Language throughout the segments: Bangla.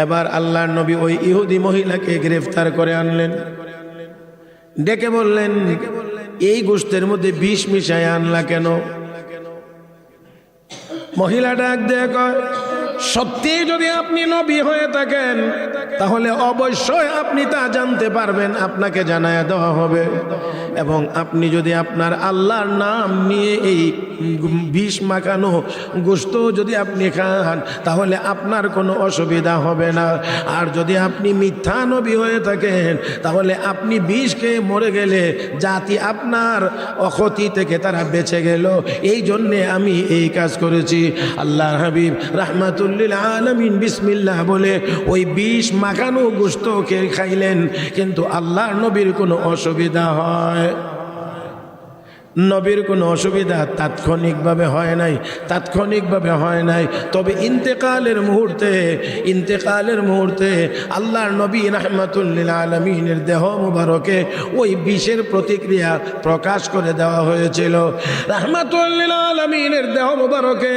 এবার আল্লাহর নবী ওই ইহুদি মহিলাকে গ্রেফতার করে আনলেন, ডেকে বললেন, এই গোশতের মধ্যে বিষ মিশায় আনলা কেন? মহিলা ডাক দিয়ে কয়, সত্যি যদি আপনি নবী হয়ে থাকেন তাহলে অবশ্যই আপনি তা জানতে পারবেন, আপনাকে জানায়া দেওয়া হবে। এবং আপনি যদি আপনার আল্লাহর নাম নিয়ে এই বিষ মাখানো গোশত যদি আপনি খান তাহলে আপনার কোনো অসুবিধা হবে না। আর যদি আপনি মিথ্যা নবী হয়ে থাকেন তাহলে আপনি বিষ খেয়ে মরে গেলে জাতি আপনার অক্ষতি থেকে তারা বেঁচে গেল। এই জন্যে আমি এই কাজ করেছি। আল্লাহর হাবিব রাহমাতুল্লিল আলামিন বিসমিল্লাহ বলে ওই বিষ মাখানো গোশত খেয়ে খাইলেন, কিন্তু আল্লাহর নবীর কোনো অসুবিধা হয়, নবীর কোনো অসুবিধা তাৎক্ষণিকভাবে হয় নাই। তবে ইন্তেকালের মুহূর্তে আল্লাহর নবী রাহমাতুল্লিল আলামিনের দেহ মুবারকে ওই বিষের প্রতিক্রিয়া প্রকাশ করে দেওয়া হয়েছিল। রাহমাতুল্লিল আলামিনের দেহ মুবারকে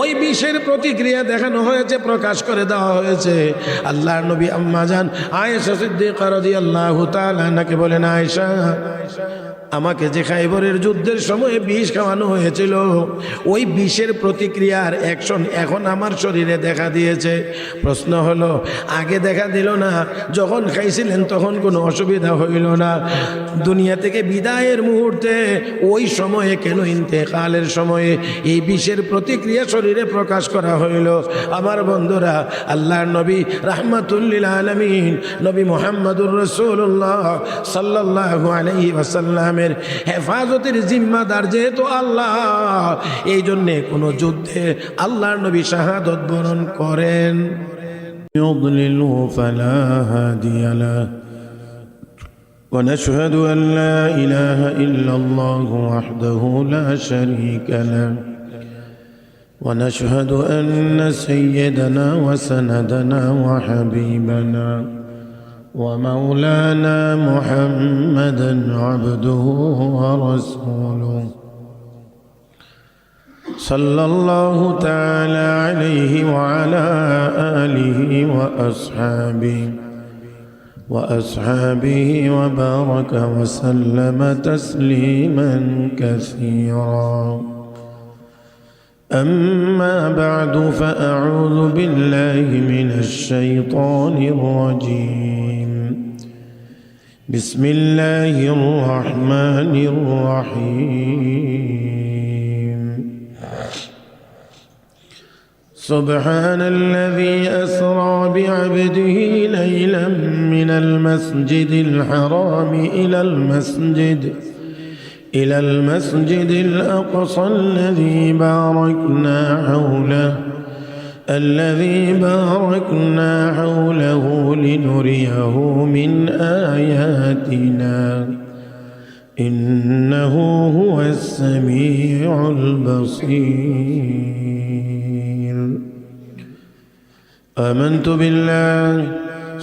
ওই বিষের প্রতিক্রিয়া দেখানো হয়েছে, প্রকাশ করে দেওয়া হয়েছে। আল্লাহর নবী আম্মা জান আয়েশা সিদ্দিকা রাদিয়াল্লাহু তাআলা আনহাকে বলেন, আয়েশা, আমাকে যে খাইবরের যুদ্ধের সময় বিষ খাওয়ানো হয়েছিল ওই বিষের প্রতিক্রিয়ার অ্যাকশন এখন আমার শরীরে দেখা দিয়েছে। প্রশ্ন হলো, আগে দেখা দিল না? যখন খাইছিলেন তখন কোনো অসুবিধা হইল না, দুনিয়া থেকে বিদায়ের মুহূর্তে ওই সময়ে কেন ইন্তেকালের সময়ে এই বিষের প্রতিক্রিয়া শরীরে প্রকাশ করা হইল? আমার বন্ধুরা, আল্লাহর নবী রাহমাতুল্লিল আলামিন নবী মুহাম্মদুর রাসূলুল্লাহ সাল্লাল্লাহু আলাইহি ওয়াসাল্লামের হেফাজতের জিম্মাদার যেহেতু আল্লাহ, এই জন্যে কোনো যুদ্ধে আল্লাহর নবী শাহাদত বরণ করেন। يضلله فلا هادي له ونشهد أن لا إله إلا الله وحده لا شريك له ونشهد أن سيدنا وسندنا وحبيبنا ومولانا محمدا عبده ورسوله صلى الله تعالى عليه وعلى آله وأصحابه وبارك وسلم تسليما كثيرا. أما بعد فأعوذ بالله من الشيطان الرجيم. بسم الله الرحمن الرحيم. سبحان الذي أسرى بعبده ليلا من المسجد الحرام إلى المسجد الأقصى الذي باركنا حوله لنريه من آياتنا إنه هو السميع البصير. آمنت بالله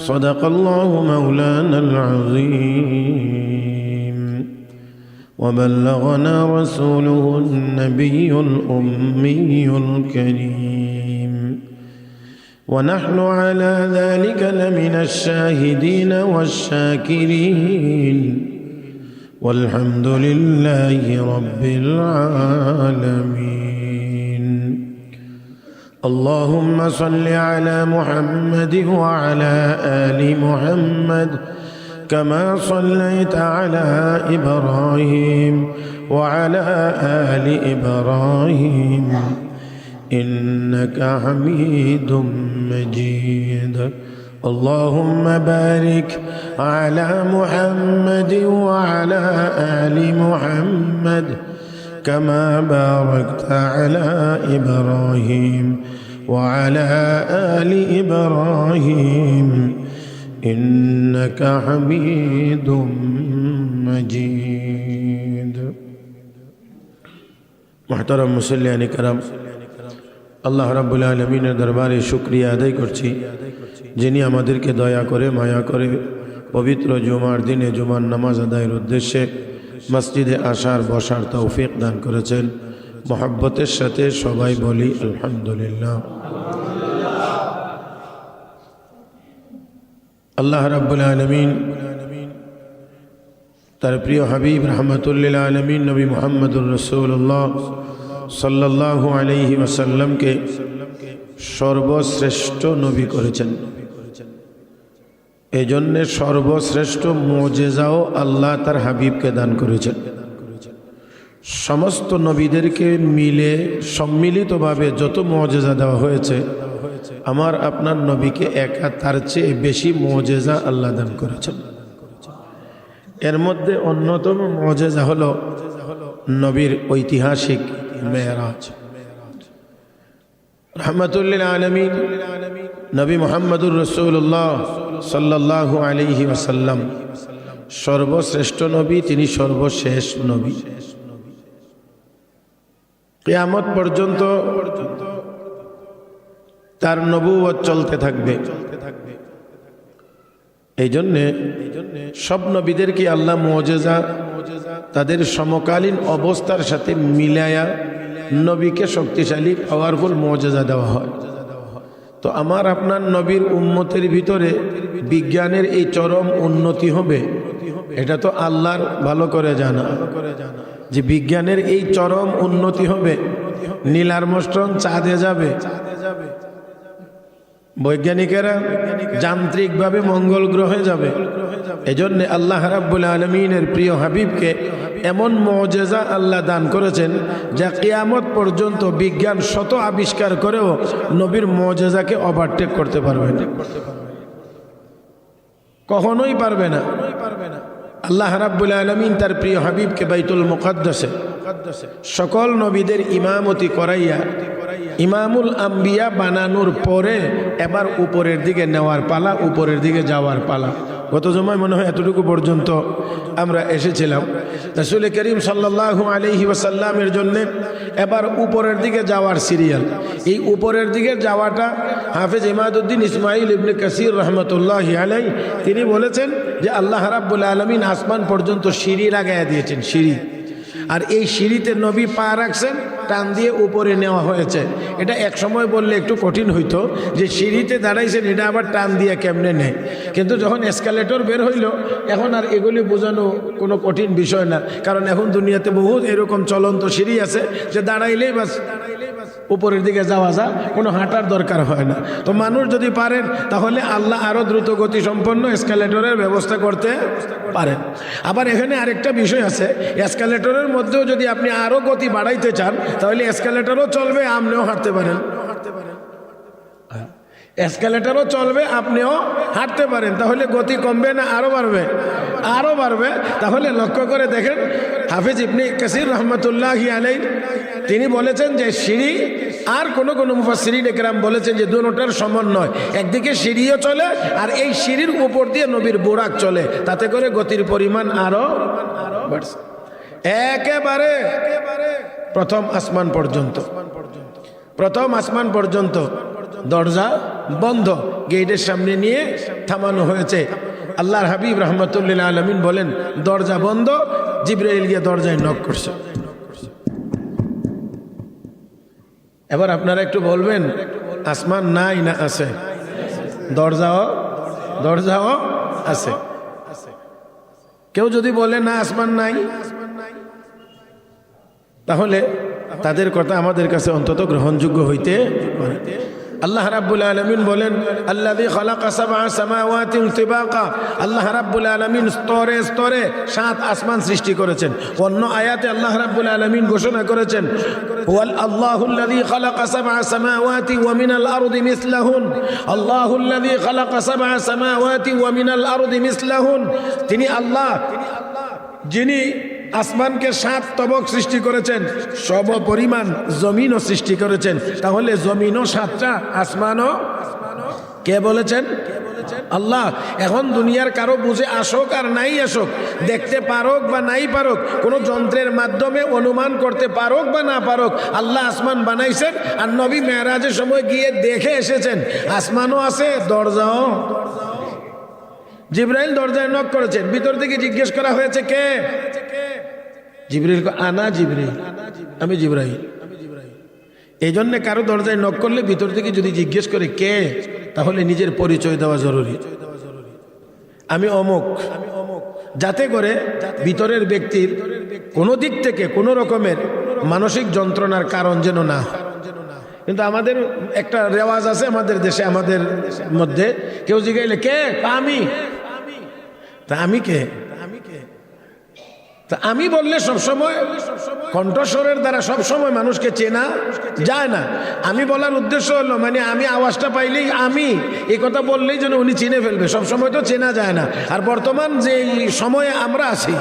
صدق الله مولانا العظيم وبلغنا رسوله النبي الأمي الكريم ونحن على ذلك لمن الشاهدين والشاكرين والحمد لله رب العالمين. اللهم صل على محمد وعلى آل محمد كما صليت على إبراهيم وعلى آل إبراهيم إنك حميد مجيد. اللهم بارك على محمد وعلى آل محمد كما باركت على إبراهيم وعلى آل إبراهيم إنك حميد مجيد. محترم মুসল্লিয়ান کرام, আল্লাহ রাব্বুল আলামিনের দরবারে শুকরিয়া আদায় করছি যিনি আমাদেরকে দয়া করে মায়া করে পবিত্র জুমার দিনে জুমার নামাজ আদায়ের উদ্দেশ্যে মসজিদে আসার বসার তৌফিক দান করেছেন। মহব্বতের সাথে সবাই বলি আলহামদুলিল্লাহ। আল্লাহ রাব্বুল আলামিন তার প্রিয় হাবিব রাহমাতুল আলামিন নবী মুহাম্মদুর রাসূলুল্লাহ সাল্লাল্লাহু আলাইহি ওয়াসাল্লামকে সর্বশ্রেষ্ঠ নবী করেছেন। এই জন্য সর্বশ্রেষ্ঠ মুজিজাও আল্লাহ তার হাবিবকে দান করেছেন। সমস্ত নবীদেরকে মিলে সম্মিলিতভাবে যত মুজিজা দেওয়া হয়েছে, আমার আপনার নবীকে একা তার চেয়ে বেশি মুজিজা আল্লাহ দান করেছেন। এর মধ্যে অন্যতম মুজিজা হলো নবীর ঐতিহাসিক মেরাজ। রাহমাতুল লিল আলামিন নবী মুহাম্মদুর রাসূলুল্লাহ সাল্লাল্লাহু আলাইহি ওয়াসাল্লাম সর্বশ্রেষ্ঠ নবী, তিনি সর্বশেষ নবী। কিয়ামত পর্যন্ত তার নবুয়ত চলতে থাকবে। এই জন্যে সব নবীদেরকে আল্লাহ মুজিজা তাদের সমকালীন অবস্থার সাথে মিলায়া নবীকে শক্তিশালী পাওয়ারফুল মুজিজা দেওয়া হয়। তো আমার আপনার নবীর উম্মতের ভিতরে বিজ্ঞানের এই চরম উন্নতি হবে, এটা তো আল্লাহর ভালো করে জানা যে বিজ্ঞানের এই চরম উন্নতি হবে। নীল আর্মস্ট্রং চাঁদে যাবে, বৈজ্ঞানিকেরা যান্ত্রিকভাবে মঙ্গল গ্রহে যাবে। এজন্য আল্লাহ রাব্বুল আলামিনের প্রিয় হাবিবকে এমন মুজিজা আল্লাহ দান করেছেন যা কিয়ামত পর্যন্ত বিজ্ঞান শত আবিষ্কার করেও নবীর মুজিজাকে ওভারটেক করতে পারবে না, কখনোই পারবে না। আল্লাহ রাব্বুল আলামিন তার প্রিয় হাবিবকে বাইতুল মুকাদ্দাসে সকল নবীদের ইমামতি করাইয়া ইমামুল আম্বিয়া বানানোর পরে এবার উপরের দিকে নেওয়ার পালা, উপরের দিকে যাওয়ার পালা। গত জমায় মনে হয় এতটুকু পর্যন্ত আমরা এসেছিলাম। রাসূল করিম সাল্লাল্লাহু আলাইহি ওয়াসাল্লামের জন্য এবার উপরের দিকে যাওয়ার সিরিয়াল। এই উপরের দিকে যাওয়াটা হাফেজ ইমাদউদ্দিন ইসমাইল ইবনে কাসির রাহমাতুল্লাহি আলাইহি তিনি বলেছেন যে আল্লাহ রাব্বুল আলামিন আসমান পর্যন্ত সিঁড়ি লাগাইয়া দিয়েছেন, সিঁড়ি। আর এই সিঁড়িতে নবী পা রাখছেন, টান দিয়ে উপরে নেওয়া হয়েছে। এটা এক সময় বললে একটু কঠিন হইতো যে সিঁড়িতে দাঁড়াইছেন, এটা আবার টান দিয়ে কেমনে নেয়। কিন্তু যখন এসকালেটর বের হইল, এখন আর এগুলি বোঝানো কোনো কঠিন বিষয় না, কারণ এখন দুনিয়াতে বহুত এরকম চলন্ত সিঁড়ি আছে যে দাঁড়াইলেই বাস উপরের দিকে যাওয়া যায়, কোনো হাঁটার দরকার হয় না। তো মানুষ যদি পারেন তাহলে আল্লাহ আরও দ্রুত গতি সম্পন্ন এসকালেটরের ব্যবস্থা করতে পারেন। আবার এখানে আরেকটা বিষয় আছে, এসকালেটরের মধ্যেও যদি আপনি আরও গতি বাড়াইতে চান তাহলে এসকালেটরও চলবে, আপনিও হাঁটতে পারেন। এসকালেটরও চলবে, আপনিও হাঁটতে পারেন। তাহলে গতি কমবে না আরও বাড়বে? আরও বাড়বে। তাহলে লক্ষ্য করে দেখেন, হাফেজ ইবনে কাসির রহমতুল্লাহি আলাইহি তিনি বলেছেন যে সিঁড়ি, আর কোনো মুফাসসিরিন ইকরাম বলেছেন যে দুটোটার সমন্বয়। একদিকে সিঁড়িও চলে আর এই সিঁড়ির উপর দিয়ে নবীর বুরাক চলে, তাতে করে গতির পরিমাণ আরও বাড়ছে। একেবারে প্রথম আসমান পর্যন্ত দরজা বন্ধ, গেটের সামনে নিয়ে থামানো হয়েছে। আল্লাহর হাবিব রাহমাতুল লিল আলামিন বলেন দরজা বন্ধ, জিবরাইল গিয়ে দরজায় নক করছে। এবার আপনারা একটু বলবেন আসমান নাই না আছে? দরজাও আছে। কেউ যদি বলে না আসমান নাই, তাহলে তাদের কথা আমাদের কাছে অন্তত গ্রহণযোগ্য হইতে পারে। আল্লাহ রাব্বুল আলামিন বলেন আল্লাযী খালাকা সাবআ সামাওয়াতি তিবাকা, আল্লাহ রাব্বুল আলামিন স্তরে স্তরে 7 আসমান সৃষ্টি করেছেন। অন্য আয়াতে আল্লাহ রাব্বুল আলামিন ঘোষণা করেছেন ওয়াল আল্লাহুল্লাযী খালাকা সাবআ সামাওয়াতি ওয়া মিনাল আরদি মিসলাহুন, আল্লাহুল্লাযী খালাকা সাবআ সামাওয়াতি ওয়া মিনাল আরদি মিসলাহুন, তিনি আল্লাহ যিনি আসমানকে 7 তবক সৃষ্টি করেছেন, সম পরিমাণ জমিনও সৃষ্টি করেছেন। তাহলে জমিনও 7টা, আসমানও কে বলেছেন? আল্লাহ। এখন দুনিয়ার কারো বুঝে আসুক আর নাই আসুক, দেখতে পারুক বা নাই পারুক, কোনো যন্ত্রের মাধ্যমে অনুমান করতে পারুক বা না পারুক, আল্লাহ আসমান বানাইছেন। আর নবী মেরাজের সময় গিয়ে দেখে এসেছেন আসমানও আছে, দরজাও। জিবরাইল দরজায় নক করেছেন, ভিতর থেকে জিজ্ঞেস করা হয়েছে কে? জিবরাইল আনা জিবরাইল, আমি জিবরাইল। এই জন্য কারো দরজায় নক করলে ভিতর থেকে যদি জিজ্ঞেস করে কে, তাহলে নিজের পরিচয় দেওয়া জরুরি। আমি অমুক, যাতে করে ভিতরের ব্যক্তির কোনো দিক থেকে কোনো রকমের মানসিক যন্ত্রণার কারণ যেন না হয়। কিন্তু আমাদের একটা রেওয়াজ আছে আমাদের দেশে, আমাদের মধ্যে কেউ জিজ্ঞাইলে কে, আমি, তা আমি কে, তা আমি বললে সবসময় কণ্ঠস্বরের দ্বারা সবসময় মানুষকে চেনা যায় না। আমি বলার উদ্দেশ্য হলো মানে আমি আওয়াজটা পাইলেই আমি এই কথা বললেই যেন উনি চিনে ফেলবে, সবসময় তো চেনা যায় না। আর বর্তমান যে সময়ে আমরা আছি,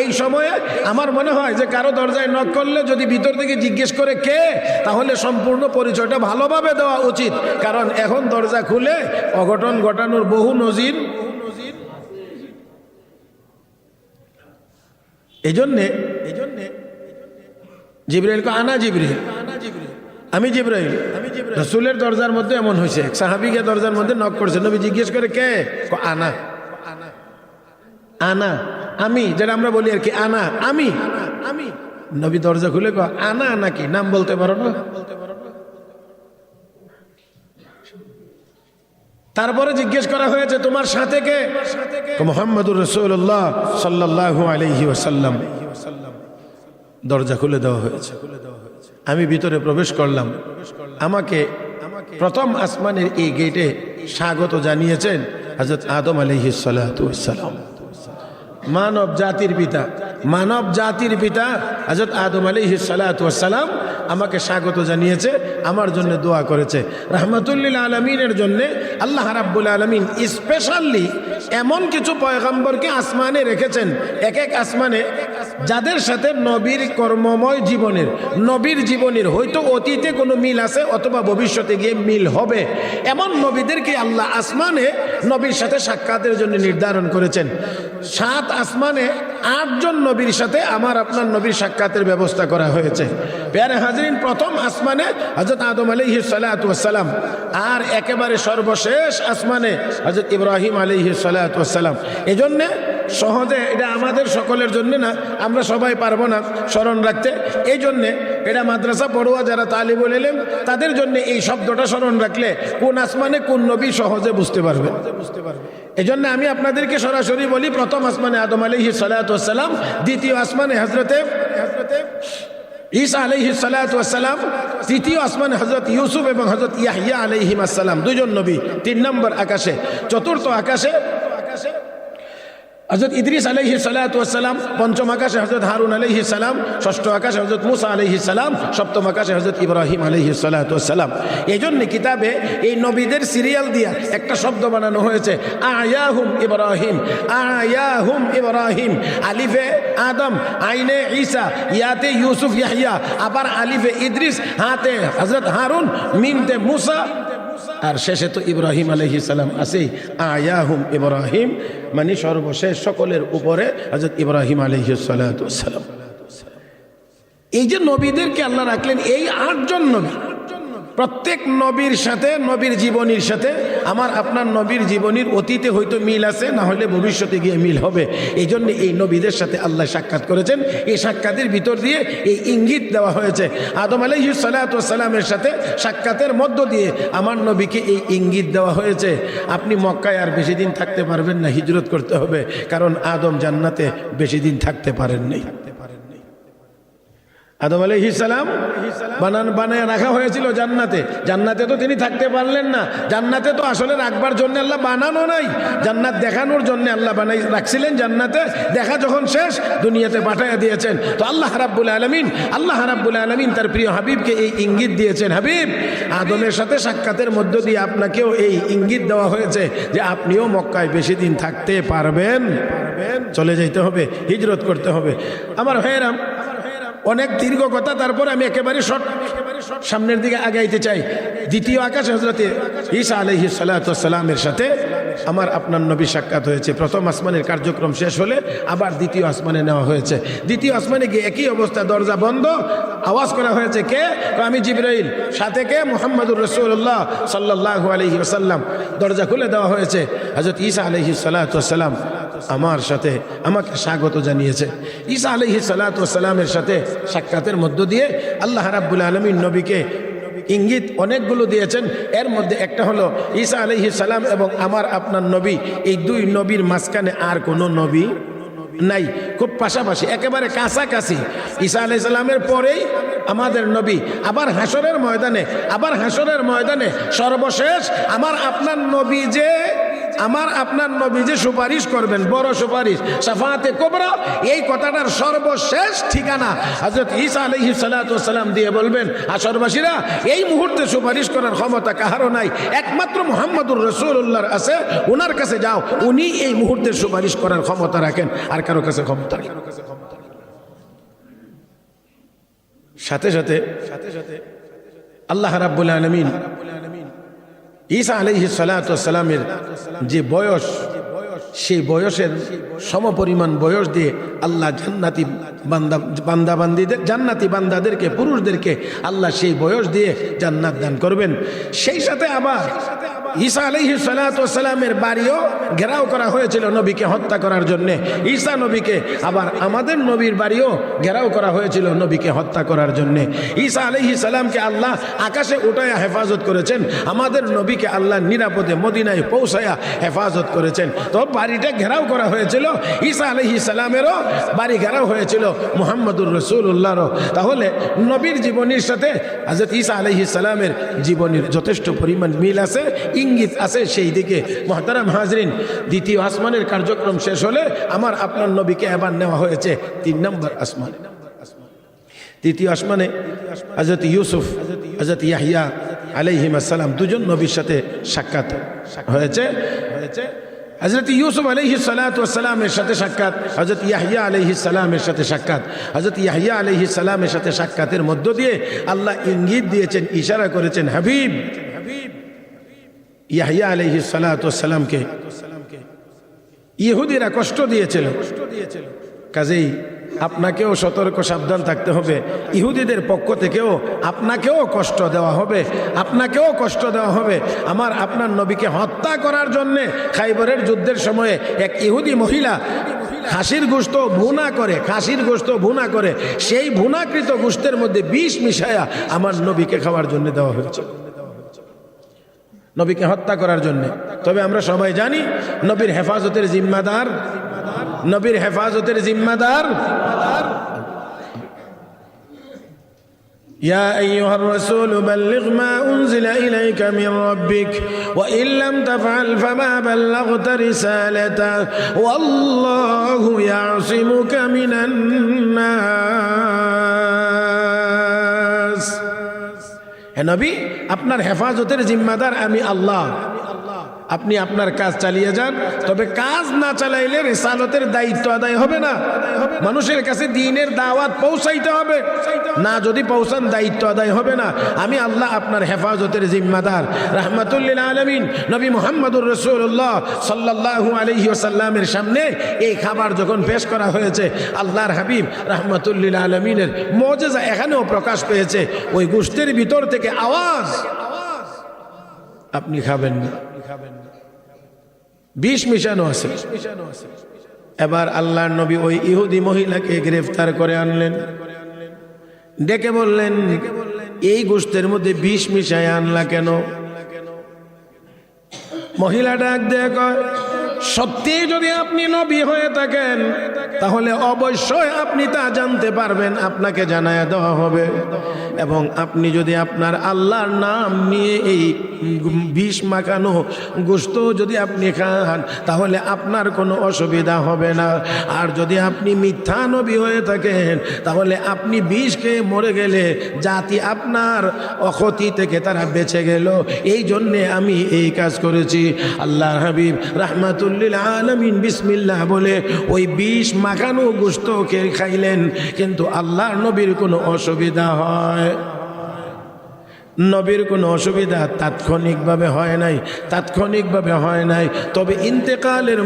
এই সময়ে আমার মনে হয় যে কারো দরজায় নক করলে যদি ভিতর থেকে জিজ্ঞেস করে কে, তাহলে সম্পূর্ণ পরিচয়টা ভালোভাবে দেওয়া উচিত। কারণ এখন দরজা খুলে অঘটন ঘটানোর বহু নজির। এই জন্যে জিবরাইলকে আনা জিবরিল, আমি জিবরাইল। রাসূলের দরজার মধ্যে এমন হয়েছে, সাহাবীকে দরজার মধ্যে নক করেছে, নবী জিজ্ঞেস করে কে, আনা, আনা, আমি, যেটা আমরা বলি আর কি, আনা, আমি। নবী দরজা খুলে আনা, নাকি নাম বলতে পারো না? তারপরে জিজ্ঞেস করা হয়েছে তোমার সাথে কে, মুহাম্মদুর রাসূলুল্লাহ সাল্লাল্লাহু আলাইহি ওয়াসাল্লাম। দরজা খুলে দেওয়া হয়েছে, আমি ভিতরে প্রবেশ করলাম। আমাকে প্রথম আসমানের এই গেটে স্বাগত জানিয়েছেন হযরত আদম আলাইহিস সালাতু ওয়াস সালাম, মানব জাতির পিতা, মানব জাতির পিতা হযরত আদম আলাইহিস সালাতু ওয়াস সালাম আমাকে স্বাগত জানিয়েছে, আমার জন্য দোয়া করেছে। রাহমাতুল লিল আলামিনের জন্য আল্লাহ রাব্বুল আলামিন স্পেশালি এমন কিছু পয়গম্বরকে আসমানে রেখেছেন, এক এক আসমানে, যাদের সাথে নবীর কর্মময় জীবনের, নবীর জীবনের হয়তো অতীতে কোনো মিল আছে অথবা ভবিষ্যতে গিয়ে মিল হবে, এমন নবীদেরকে আল্লাহ আসমানে নবীর সাথে সাক্ষাতের জন্য নির্ধারণ করেছেন। 7 আসমানে 8 জন নবীর সাথে আমার আপনার নবীর সাক্ষাতের ব্যবস্থা করা হয়েছে। প্যারে হাজরিন, প্রথম আসমানে হযরত আদম আলাইহিস সালাতু ওয়াস সালাম, আর একেবারে সর্বশেষ আসমানে হযরত ইব্রাহিম আলাইহিস সালাতু ওয়াস সালাম। এজন্য সহজে এটা আমাদের সকলের জন্য না, আমরা সবাই পারবো না স্মরণ রাখতে। এই জন্যে এটা মাদ্রাসা পড়ুয়া যারা তালিবুল ইলম, তাদের জন্য এই শব্দটা স্মরণ রাখলে কোন আসমানে কোন নবী সহজে বুঝতে পারবে। এই জন্য আমি আপনাদেরকে সরাসরি বলি, প্রথম আসমানে আদম আলাইহিস সালাতু ওয়াস সালাম, দ্বিতীয় আসমানে হযরতে ঈসা আলাইহিস সালাতু ওয়াস সালাম, তৃতীয় আসমানে হযরত ইউসুফ এবং হযরত ইয়াহইয়া আলাইহিস সালাম, 2 জন নবী। 3 নম্বর আকাশে, চতুর্থ আকাশে হযরত ইদ্রিস আলাইহিস সালাতু ওয়াস সালাম, পঞ্চম আকাশে হযরত হারুন আলাইহিস সালাম, ষষ্ঠ আকাশে হযরত মুসা আলাইহিস সালাম, সপ্তম আকাশে হযরত ইব্রাহিম আলাইহিস সালাতু ওয়াস সালাম। এইজন্য কিতাবে এই নবীদের সিরিয়াল দিয়া একটা শব্দ বানানো হয়েছে, আয়াহুম ইব্রাহিম, আয়াহুম ইব্রাহিম। আলিফে আদম, আইনে ঈসা, ইয়াতে ইউসুফ ইয়াহইয়া, আবার আলিফে ইদ্রিস, হাতে হযরত হারুন, মিমতে মুসা, আর শেষে তো ইব্রাহিম আলাইহিস সালাম আছে। আয়াহুম ইব্রাহিম মানে সর্বশেষ সকলের উপরে হযরত ইব্রাহিম আলাইহিস সালাতু ওয়াস সালাম। এই যে নবীদেরকে আল্লাহ রাখলেন, এই 8 জন নবী, প্রত্যেক নবীর সাথে, নবীর জীবনীর সাথে আমার আপনার নবীর জীবনীর অতীতে হয়তো মিল আছে, না হলে ভবিষ্যতে গিয়ে মিল হবে। এই জন্য এই নবীদের সাথে আল্লাহ সাক্ষাৎ করেছেন। এই সাক্ষাতের ভিতর দিয়ে এই ইঙ্গিত দেওয়া হয়েছে, আদম আলাইহিস সালাতু ওয়াস সালামের সাথে সাক্ষাতের মধ্য দিয়ে আমার নবীকে এই ইঙ্গিত দেওয়া হয়েছে, আপনি মক্কায় আর বেশি দিন থাকতে পারবেন না, হিজরত করতে হবে, কারণ আদম জান্নাতে বেশি দিন থাকতে পারেন নাই। আদম আলাইহিস সালাম বানায় রাখা হয়েছিল জান্নাতে, জান্নাতে তো তিনি থাকতে পারলেন না। জান্নাতে তো আসলে রাখবার জন্য আল্লাহ বানানো নাই, জান্নাত দেখানোর জন্য আল্লাহ বানাই রাখছিলেন। জান্নাতে দেখা যখন শেষ, দুনিয়াতে পাঠাইয়া দিয়েছেন। তো আল্লাহ রাব্বুল আলামিন তার প্রিয় হাবিবকে এই ইঙ্গিত দিয়েছেন, হাবিব, আদমের সাথে সাক্ষাতের মধ্য দিয়ে আপনাকেও এই ইঙ্গিত দেওয়া হয়েছে যে আপনিও মক্কায় বেশি দিন থাকতে পারবেন, চলে যাইতে হবে, হিজরত করতে হবে। আমার ভাইয়েরা, অনেক দীর্ঘ কথা, তারপরে আমি একেবারে সামনের দিকে আগাইতে চাই। দ্বিতীয় আকাশে হযরত ঈসা আলাইহিস সালাতু ওয়াস সালামের সাথে আমার আপনার নবী সাক্ষাৎ হয়েছে। প্রথম আসমানের কার্যক্রম শেষ হলে আবার দ্বিতীয় আসমানে নেওয়া হয়েছে। দ্বিতীয় আসমানে গিয়ে একই অবস্থা, দরজা বন্ধ, আওয়াজ করা হয়েছে, কে? আমি জিবরাইল। সাথে কে? মুহাম্মদুর রাসূলুল্লাহ সাল্লাল্লাহু আলাইহি ওয়াসাল্লাম। দরজা খুলে দেওয়া হয়েছে। হযরত ঈসা আলাইহিস সালাতু ওয়াস সালাম আমার সাথে আমাকে স্বাগত জানিয়েছে। ঈসা আলাইহিস সালাতু ওয়াস সালামের সাথে সাক্ষাতের মধ্য দিয়ে আল্লাহ রাব্বুল আলামিন নবীকে ইঙ্গিত অনেকগুলো দিয়েছেন। এর মধ্যে একটা হলো ঈসা আলাইহিস সালাম এবং আমার আপনার নবী, এই দুই নবীর মাঝখানে আর কোনো নবী নাই, খুব পাশাপাশি, একেবারে কাছাকাছি। ঈসা আলাইহিস সালামের পরেই আমাদের নবী। আবার হাসরের ময়দানে সর্বশেষ আমার আপনার নবী যে সুপারিশ করবেন, বড় সুপারিশ, শাফাআতে কুবরা, এই কথাটার সর্বশেষ ঠিকানা হযরত ঈসা আলাইহিস সালাতু ওয়াস সালাম দিয়ে বলবেন, হাসরবাসীরা এই মুহূর্তে সুপারিশ করার ক্ষমতা কাহারও নাই, একমাত্র মুহাম্মদুর রাসূলুল্লাহর আছে, ওনার কাছে যাও, উনি এই মুহূর্তে সুপারিশ করার ক্ষমতা রাখেন, আর কারো কাছে ক্ষমতা নেই। সাথে সাথে আল্লাহ রাব্বুল আলামিন ঈসা আলাইহিস সালাতু ওয়াস সালামের যে বয়স, সেই বয়সের সমপরিমাণ বয়স দিয়ে আল্লাহ জান্নাতি বান্দাদেরকে, পুরুষদেরকে আল্লাহ সেই বয়স দিয়ে জান্নাত দান করবেন। সেই সাথে আবার ঈসা আলাইহিস সালাতু ওয়াস সালামের বাড়িও ঘেরাও করা হয়েছিল নবীকে হত্যা করার জন্যে। ঈসা নবীকে, আবার আমাদের নবীর বাড়িও ঘেরাও করা হয়েছিল নবীকে হত্যা করার জন্যে। ঈসা আলাইহিস সালামকে আল্লাহ আকাশে উঠায়া হেফাজত করেছেন, আমাদের নবীকে আল্লাহ নিরাপদে মদিনায় পৌঁছায়া হেফাজত করেছেন। তো বাড়িটা ঘেরাও করা হয়েছিল, ঈসা আলাইহিস সালামেরও বাড়ি ঘেরাও হয়েছিল, মুহাম্মদুর রাসূলুল্লাহরও। তাহলে নবীর জীবনীর সাথে হযরত ঈসা আলাইহিস সালামের জীবনীর যথেষ্ট পরিমাণ মিল আছে, ইঙ্গিত আছে সেই দিকে। মুহতারাম হাজরিন, দ্বিতীয় আসমানের কার্যক্রম শেষ হলে আমার আপনার নবীকে এবার নেওয়া হয়েছে 3 নম্বর আসমানে। তৃতীয় আসমানে হযরত ইউসুফ, হযরত ইয়াহইয়া আলাইহিস সালাম দুজন নবীর সাথে সাক্ষাৎ হয়েছে। হযরত ইউসুফ আলাইহিস সালাতু ওয়াস সালামের সাথে সাক্ষাৎ, হযরত ইয়াহইয়া আলাইহিস সালামের সাথে সাক্ষাৎ। হযরত ইয়াহইয়া আলাইহিস সালামের সাথে সাক্ষাতের মধ্য দিয়ে আল্লাহ ইঙ্গিত দিয়েছেন, ইশারা করেছেন, হাবিব ইয়াহইয়া আলাইহিস সালাতু ওয়াস সালামকে ইহুদিরা কষ্ট দিয়েছিল, কাজেই আপনাকেও সতর্ক সাবধান থাকতে হবে। ইহুদিদের পক্ষ থেকেও আপনাকেও কষ্ট দেওয়া হবে, আমার আপনার নবীকে হত্যা করার জন্যে খাইবরের যুদ্ধের সময়ে এক ইহুদি মহিলা খাসির গোশত ভুনা করে সেই ভুনাকৃত গোশতের মধ্যে বিষ মিশায়া আমার নবীকে খাওয়ার জন্য দেওয়া হয়েছে, নবীকে হত্যা করার জন্য। তবে আমরা সবাই জানি নবীর হেফাজতের জিম্মাদার ইয়া আইয়ুহার রাসূল বাল্লিগ মা উনজিলা ইলাইকা মির রাব্বিক ওয়া ইন লাম তাফআল ফামা বাল্লাগতা রিসালাতা ওয়াল্লাহু ইয়াসিমুকা মিনান নাস। হে নবী, আপনার হেফাজতের জিম্মাদার আমি আল্লাহ, আপনি আপনার কাজ চালিয়ে যান। তবে কাজ না চালাইলে রিসালতের দায়িত্ব আদায় হবে না, মানুষের কাছে দ্বীনের দাওয়াত পৌঁছাইতে হবে, না যদি পৌঁছান দায়িত্ব আদায় হবে না। আমি আল্লাহ আপনার হেফাজতের জিম্মাদার। রাহমাতুল লিল আলামিন নবী মুহাম্মদুর রাসূলুল্লাহ সাল্লাল্লাহু আলাইহি ওয়াসাল্লামের সামনে এই খাবার যখন পেশ করা হয়েছে, আল্লাহর হাবিব রাহমাতুল লিল আলামিনের মুজিজা এখানেও প্রকাশ পেয়েছে। ওই গোশতের ভিতর থেকে আওয়াজ, আপনি খাবেন না, বিষ মিশানো আছে। এবার আল্লাহর নবী ওই ইহুদি মহিলাকে গ্রেফতার করে আনলেন, ডেকে বললেন, এই গোশতের মধ্যে বিষ মিশায় আনলা কেন? মহিলা ডাক দিয়ে কয়, সত্যি যদি আপনি নবী হয়ে থাকেন তাহলে অবশ্যই আপনি তা জানতে পারবেন, আপনাকে জানায়া দেওয়া হবে। এবং আপনি যদি আপনার আল্লাহর নাম নিয়ে এই বিষ মাখানো গোশত যদি আপনি খান তাহলে আপনার কোনো অসুবিধা হবে না। আর যদি আপনি মিথ্যা নবী হয়ে থাকেন তাহলে আপনি বিষ খেয়ে মরে গেলে জাতি আপনার অক্ষতি থেকে তারা বেঁচে গেল। এই জন্যে আমি এই কাজ করেছি। আল্লাহর হাবিব রাহমাতুল লিল আলামিন বিসমিল্লাহ বলে ওই বিষ মাখানো গোশত খেয়ে খাইলেন, কিন্তু আল্লাহর নবীর কোনো অসুবিধা হয়, নবীর কোনো অসুবিধা তাৎক্ষণিকভাবে হয় নাই। তবে ইন্তেকালের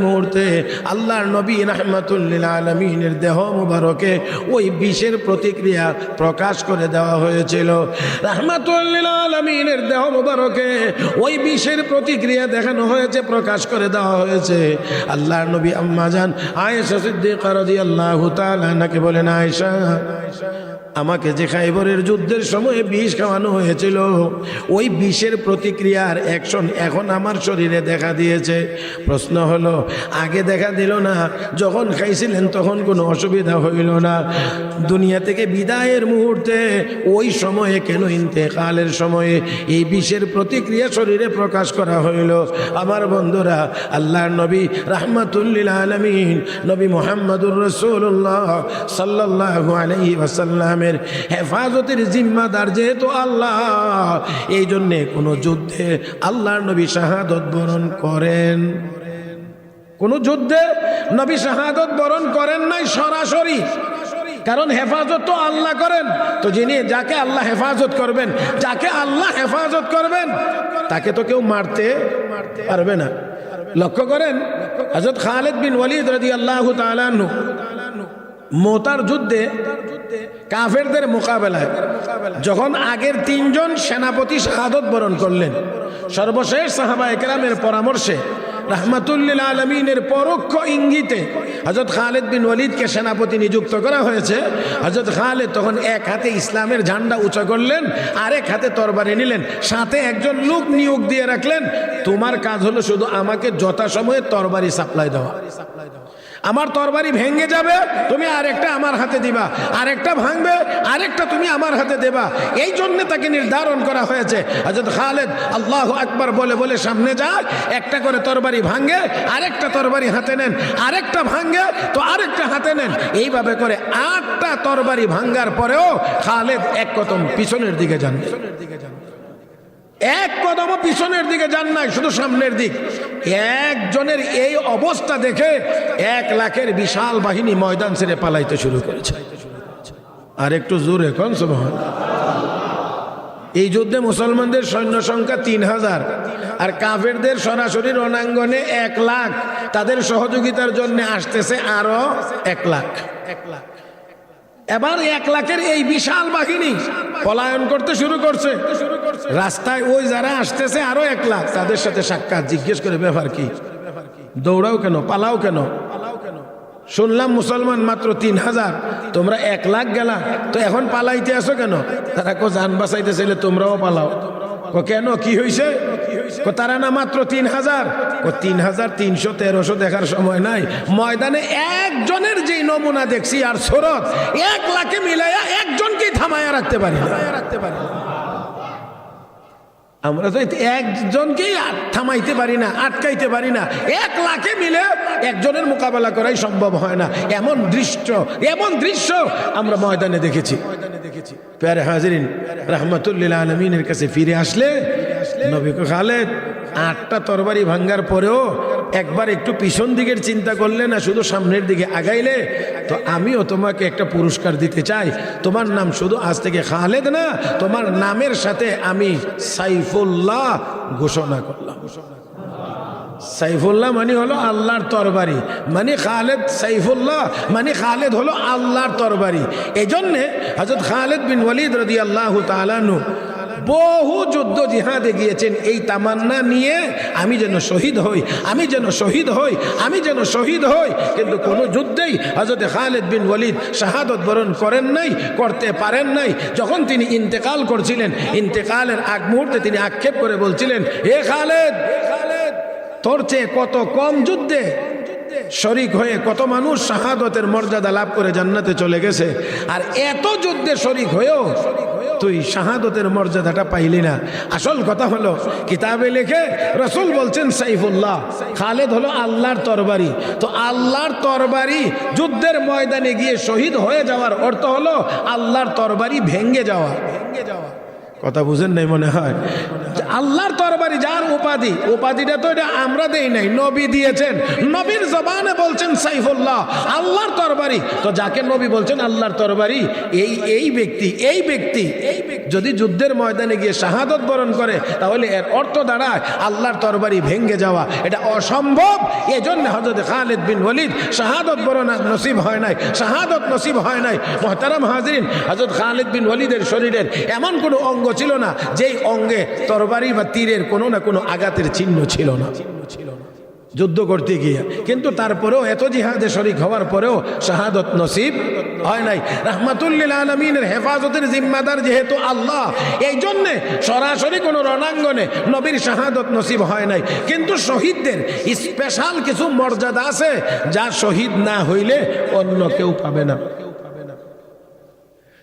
মুহূর্তে আল্লাহর নবী রাহমাতুল লিল আলামিনের দেহ মুবারকে ওই বিষের প্রতিক্রিয়া প্রকাশ করে দেওয়া হয়েছিল। রাহমাতুল লিল আলামিনের দেহ মুবারকে ওই বিষের প্রতিক্রিয়া দেখানো হয়েছে, প্রকাশ করে দেওয়া হয়েছে। আল্লাহর নবী আম্মা জান আয়েশা সিদ্দিকা রাদিয়াল্লাহু তাআলা আনহাকে বলেন, আয়েশা, আমাকে যে খাইবরের যুদ্ধ যুদ্ধের সময় বিষ খাওয়ানো হয়েছিল, ওই বিষের প্রতিক্রিয়ার অ্যাকশন এখন আমার শরীরে দেখা দিয়েছে। প্রশ্ন হলো, আগে দেখা দিল না? যখন খাইছিলেন তখন কোনো অসুবিধা হইল না, দুনিয়া থেকে বিদায়ের মুহূর্তে ওই সময়ে কেন ইন্তেকালের সময়ে এই বিষের প্রতিক্রিয়া শরীরে প্রকাশ করা হইল? আমার বন্ধুরা, আল্লাহর নবী রাহমাতুল লিল আলামিন নবী মুহাম্মদুর রাসূলুল্লাহ সাল্লাল্লাহু আলাইহি ওয়াসাল্লামের হেফাজতের জিম্মাদার যেহেতু আল্লাহ, এই জন্যে কোনো যুদ্ধে আল্লাহর নবী শাহাদত বরণ করেন। কোন যুদ্ধে নবী শাহাদত বরণ করেন নাই সরাসরি, কারণ হেফাজত তো আল্লাহ করেন। তো যিনি, যাকে আল্লাহ হেফাজত করবেন, যাকে আল্লাহ হেফাজত করবেন, তাকে তো কেউ মারতে পারবে না। লক্ষ্য করেন, হযরত খালিদ বিন ওয়ালিদ রাদিয়াল্লাহু তাআলা আনহু মুতার যুদ্ধে কাফেরদের মোকাবেলায় যখন আগের তিনজন সেনাপতি শাহাদত বরণ করলেন, সর্বশেষ সাহাবায়ে কেরামের পরামর্শে রাহমাতুল লিল আলামিনের পরোক্ষ ইঙ্গিতে হযরত খালিদ বিন ওয়ালিদকে সেনাপতি নিযুক্ত করা হয়েছে। হযরত খালিদ তখন এক হাতে ইসলামের ঝান্ডা উঁচা করলেন, আরেক হাতে তরবারি নিলেন, সাথে একজন লোক নিয়োগ দিয়ে রাখলেন, তোমার কাজ হলো শুধু আমাকে যথাসময়ে তরবারি সাপ্লাই দেওয়া। আমার তরবারি ভেঙে যাবে, তুমি আরেকটা আমার হাতে দিবা, আরেকটা ভাঙবে, আরেকটা তুমি আমার হাতে দেবা। এই জন্য তাকে নির্ধারণ করা হয়েছে। হযরত খালিদ আল্লাহু আকবার বলে বলে সামনে যায়, একটা করে তরবারি ভাঙে, আরেকটা তরবারি হাতে নেন, আরেকটা ভাঙে তো আরেকটা হাতে নেন। এইভাবে করে 8টা তরবারি ভাঙ্গার পরেও খালিদ এক কদম পিছনের দিকে যান, এক কদমও পিছনের দিকে যান নাই, শুধু সামনের দিক। একজনের এই অবস্থা দেখে 1 লাখের বিশাল বাহিনী ময়দান ছেড়ে পালাইতে শুরু করেছে। আর একটু জোরে কোন সুবহানাল্লাহ। এই যুদ্ধে মুসলমানদের সৈন্য সংখ্যা 3000 আর কাফেরদের সরাসরি রণাঙ্গনে 1 লাখ, তাদের সহযোগিতার জন্য আসতেছে আরো 1 লাখ। এবার 1 লাখের এই বিশাল বাহিনী পলায়ন করতে শুরু করছে। রাস্তায় ওই যারা আসতেছে আরো 1 লাখ, তাদের সাথে সাক্ষাৎ, জিজ্ঞেস করে ব্যাপার কি, দৌড়াও কেন, পালাও কেন? শুনলাম মুসলমান মাত্র 3000, তোমরা 1 লাখ গেলা, তো এখন পালাইতে আসো কেন? তারা কো জান বাঁচাইতে চাইলে তোমরাও পালাও। কেন, কি হয়েছে? তারা না মাত্র 3000। 3300-1300 দেখার সময় নাই, ময়দানে একজনের যে নমুনা দেখছি আর সুরত 1 লাখে মিলাইয়া একজনকেই থামায়া রাখতে পারি না। আমরা তো একজনকেই থামাইতে পারি না, আটকাইতে পারি না। 1 লাখে মিলে একজনের মোকাবেলা করাই সম্ভব হয় না। এমন দৃশ্য আমরা ময়দানে দেখেছি। প্যারে হাজিরিন, রাহমাতুল লিল আলামিনের কাছে ফিরে আসলে নবী খালিদ 8টা তরবারি ভাঙ্গার পরেও একবার একটু পিছন দিকের চিন্তা করলে না, শুধু সামনের দিকে আগাইলে, তো আমিও তোমাকে একটা পুরস্কার দিতে চাই। তোমার নাম শুধু আজ থেকে খালিদ না, তোমার নামের সাথে আমি সাইফুল্লাহ ঘোষণা করলাম। সাইফুল্লাহ মানে হলো আল্লাহর তরবারি, মানে খালিদ সাইফুল্লাহ মানে খালিদ হলো আল্লাহর তরবারি। এই জন্যে হযরত খালিদ বিন ওয়ালিদ রাদিয়াল্লাহু তাআলা আনহু বহু যুদ্ধ জিহাদে গিয়েছেন এই তামান্না নিয়ে, আমি যেন শহীদ হই, আমি যেন শহীদ হই, আমি যেন শহীদ হই। কিন্তু কোনো যুদ্ধেই হযরত খালিদ বিন ওয়ালিদ শাহাদত বরণ করেন নাই, করতে পারেন নাই। যখন তিনি ইন্তেকাল করছিলেন, ইন্তেকালের আগ মুহূর্তে তিনি আক্ষেপ করে বলছিলেন, হে খালিদ, তোর চেয়ে কত কম যুদ্ধে শরীক হয়ে কত মানুষ শাহাদতের মর্যাদা লাভ করে জান্নাতে চলে গেছে, আর এত যুদ্ধে শরীক হয়েও তুই শাহাদতের মর্যাদাটা পাইলি না। আসল কথা হলো, কিতাবে লেখে রাসূল বলছেন সাইফুল্লাহ, খালিদ হলো আল্লাহর তরবারি। তো আল্লাহর তরবারি যুদ্ধের ময়দানে গিয়ে শহীদ হয়ে যাওয়ার অর্থ হলো আল্লাহর তরবারি ভেঙ্গে যাওয়া। কথা বুঝেন নাই মনে হয়? আল্লাহর তরবারি যার উপাধি, উপাধিটা তো এটা আমরা দেই নাই, নবী দিয়েছেন। নবীর জবানে বলছেন সাইফুল্লাহ, আল্লাহর তরবারি। তো যাকে নবী বলছেন আল্লাহর তরবারি, এই ব্যক্তি যদি যুদ্ধের ময়দানে গিয়ে শাহাদত বরণ করে, তাহলে এর অর্থ দাঁড়ায় আল্লাহর তরবারি ভেঙ্গে যাওয়া। এটা অসম্ভব। এজন্য হযরত খালিদ বিন ওয়ালিদ শাহাদত বরণ নসিব হয় নাই, শাহাদত নসিব হয় নাই। মুহতারাম হাজিরিন, হযরত খালিদ বিন ওয়ালিদের শরীরের এমন কোনো অঙ্গ ছিল না যেই অঙ্গে তরবারি বা তীরের কোনো না কোনো আঘাতের চিহ্ন ছিল না। যুদ্ধ করতে গিয়ে, কিন্তু তারপরেও এত জিহাদে শরীক হওয়ার পরেও শাহাদত নসিব হয় নাই। রাহমাতুল লিল আলামিনের হেফাজতের জিম্মাদার যেহেতু আল্লাহ, এই জন্যে সরাসরি কোনো রণাঙ্গনে নবীর শাহাদত নসিব হয় নাই। কিন্তু শহীদদের স্পেশাল কিছু মর্যাদা আছে যা শহীদ না হইলে অন্য কেউ পাবে না।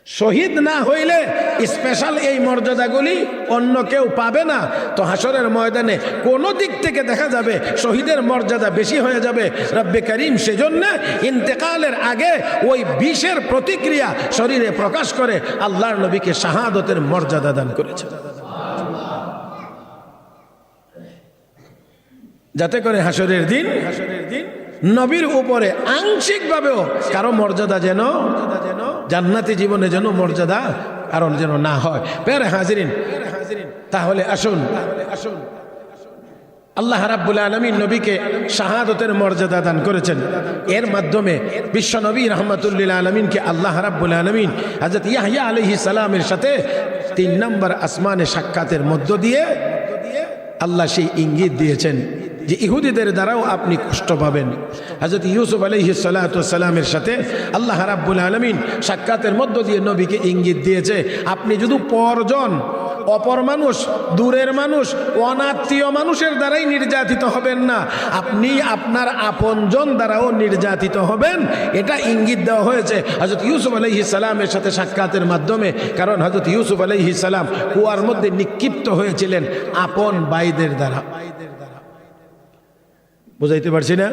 শহীদ না হইলে স্পেশাল এই মর্যাদাগুলি অন্য কেউ পাবে না। তো হাসরের ময়দানে কোন দিক থেকে দেখা যাবে শহীদের মর্যাদা বেশি হয়ে যাবে। রব্বে করিম সেজন্য ইন্তেকালের আগে ওই বিষের প্রতিক্রিয়া শরীরে প্রকাশ করে আল্লাহর নবীকে শাহাদতের মর্যাদা দান করেছে, যাতে করে হাসরের দিন নবীর উপরে আংশিকভাবেও কারো মর্যাদা যেন জান্নাতি জীবনে যেন মর্যাদা কারণ যেন না হয়। প্যারে হাজিরিন, তাহলে আসুন আল্লাহ রাব্বুল আলামিন নবীকে শাহাদতের মর্যাদা দান করেছেন। এর মাধ্যমে বিশ্ব নবী রাহমাতুল লিল আলামিনকে আল্লাহ রাব্বুল আলামিন হযরত ইয়াহইয়া আলাইহিস সালামের সাথে 3 নম্বর আসমানে সাক্ষাতের মধ্য দিয়ে আল্লাহ সেই ইঙ্গিত দিয়েছেন যে ইহুদিদের দ্বারাও আপনি কষ্ট পাবেন। হযরত ইউসুফ আলাইহিস সালাতু সালামের সাথে আল্লাহ রাব্বুল আলামিন সাক্ষাতের মধ্য দিয়ে নবীকে ইঙ্গিত দিয়েছে, আপনি যদি পরজন, অপর মানুষ, দূরের মানুষ, অনাত্মীয় মানুষের দ্বারাই নির্যাতিত হবেন না, আপনি আপনার আপনজন দ্বারাও নির্যাতিত হবেন। এটা ইঙ্গিত দেওয়া হয়েছে হযরত ইউসুফ আলাইহিস সালামের সাথে সাক্ষাতের মাধ্যমে। কারণ হযরত ইউসুফ আলাইহিস সালাম কুয়ার মধ্যে নিক্ষিপ্ত হয়েছিলেন আপন ভাইদের দ্বারা। বুঝাইতে পারছি না?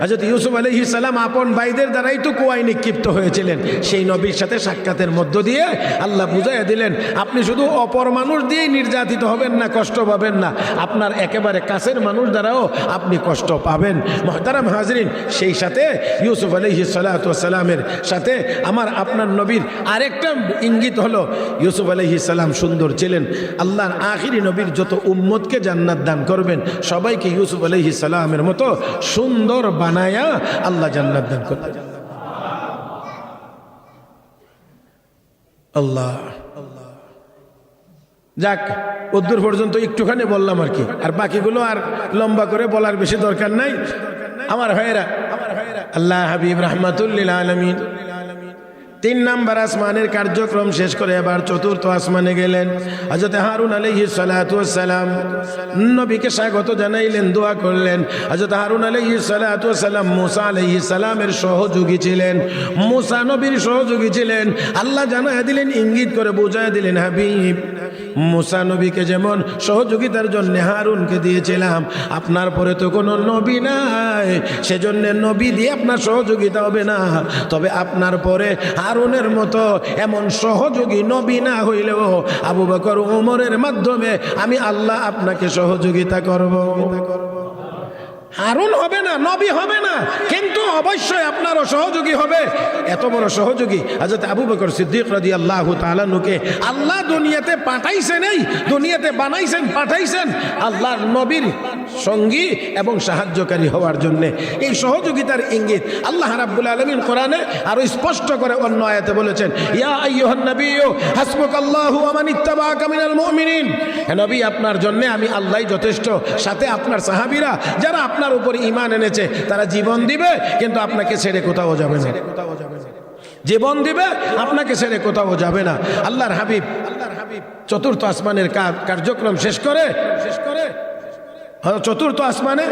হযরত ইউসুফ আলাইহিস সালাম আপন ভাইদের দ্বারাই তো কুয়ায় নিক্ষিপ্ত হয়েছিলেন। সেই নবীর সাথে সাক্ষাতের মধ্য দিয়ে আল্লাহ বুঝাইয়া দিলেন, আপনি শুধু অপর মানুষ দিয়েই নির্যাতিত হবেন না, কষ্ট পাবেন না, আপনার একেবারে কাছের মানুষ দ্বারাও আপনি কষ্ট পাবেন। মুহতারাম হাজরিন, সেই সাথে ইউসুফ আলাইহিস সালাতু সালামের সাথে আমার আপনার নবীর আরেকটা ইঙ্গিত হলো, ইউসুফ আলাইহিস সালাম সুন্দর ছিলেন। আল্লাহর আখিরি নবীর যত উম্মতকে জান্নাত দান করবেন সবাইকে ইউসুফ আলাইহিস সালামের মতো সুন্দর বানায়া আল্লাহ জান্নাত দান করবেন। আল্লাহ যাক, উদ্দূর পর্যন্ত একটুখানি বললাম আর কি, আর বাকিগুলো আর লম্বা করে বলার বেশি দরকার নাই। আমার ভাইয়েরা, আল্লাহ হাবিব রাহমাতুল লিল আলামিন 3 নম্বর আসমানের কার্যক্রম শেষ করে এবার 4র্থ আসমানে গেলেন। হযরত হারুন আলাইহিস সালাতু ওয়াস সালাম নবীকে স্বাগত জানাইলেন, দোয়া করলেন। হযরত হারুন আলাইহিস সালাতু ওয়াস সালাম মুসা আলাইহিস সালামের সহযোগী ছিলেন, মুসা নবীর সহযোগী ছিলেন। আল্লাহ জানায় দিলেন, ইঙ্গিত করে বুঝায় দিলেন, হাবিব মুসা নবীকে যেমন সহযোগিতার জন্য হারুনকে দিয়েছিলাম, আপনার পরে তো কোনো নবী নাই, সেজন্য নবী দিয়ে আপনার সহযোগিতা হবে না। তবে আপনার পরে হারুনের মতো এমন সহযোগী নবী না হইলেও আবু বকর ওমরের মাধ্যমে আমি আল্লাহ আপনাকে সহযোগিতা করব। হারুন হবে না, নবী হবে না, কিন্তু অবশ্যই আপনারও সহযোগী হবে। এত বড় সহযোগী হযরত আবু বকর সিদ্দিক রাদিয়াল্লাহু তাআলা নুকে আল্লাহ দুনিয়াতে পাঠাইছেন, এই দুনিয়াতে বানাইছেন, পাঠাইছেন আল্লাহর নবীর সঙ্গী এবং সাহায্যকারী হওয়ার জন্য। এই সহযোগিতার ইঙ্গিত আল্লাহ রাব্বুল আলামিন কোরআনে আরো স্পষ্ট করে অন্য আয়াতে বলেছেন, ইয়া আইয়ুহান নাবিয়্যু হাসবুকাল্লাহু ওয়া মান ইত্তাবাআকা মিনাল মুমিনিন। হে নবী, আপনার জন্য আমি আল্লাহই যথেষ্ট, সাথে আপনার সাহাবীরা যারা আপনার উপর ঈমান এনেছে তারা জীবন দিবে, কিন্তু আপনাকে ছেড়ে কোথাও যাবে না। জীবন দিবে, আপনাকে ছেড়ে কোথাও যাবে না। আল্লাহর হাবিব 4র্থ আসমানের কার্যক্রম শেষ করে 4র্থ আসমানে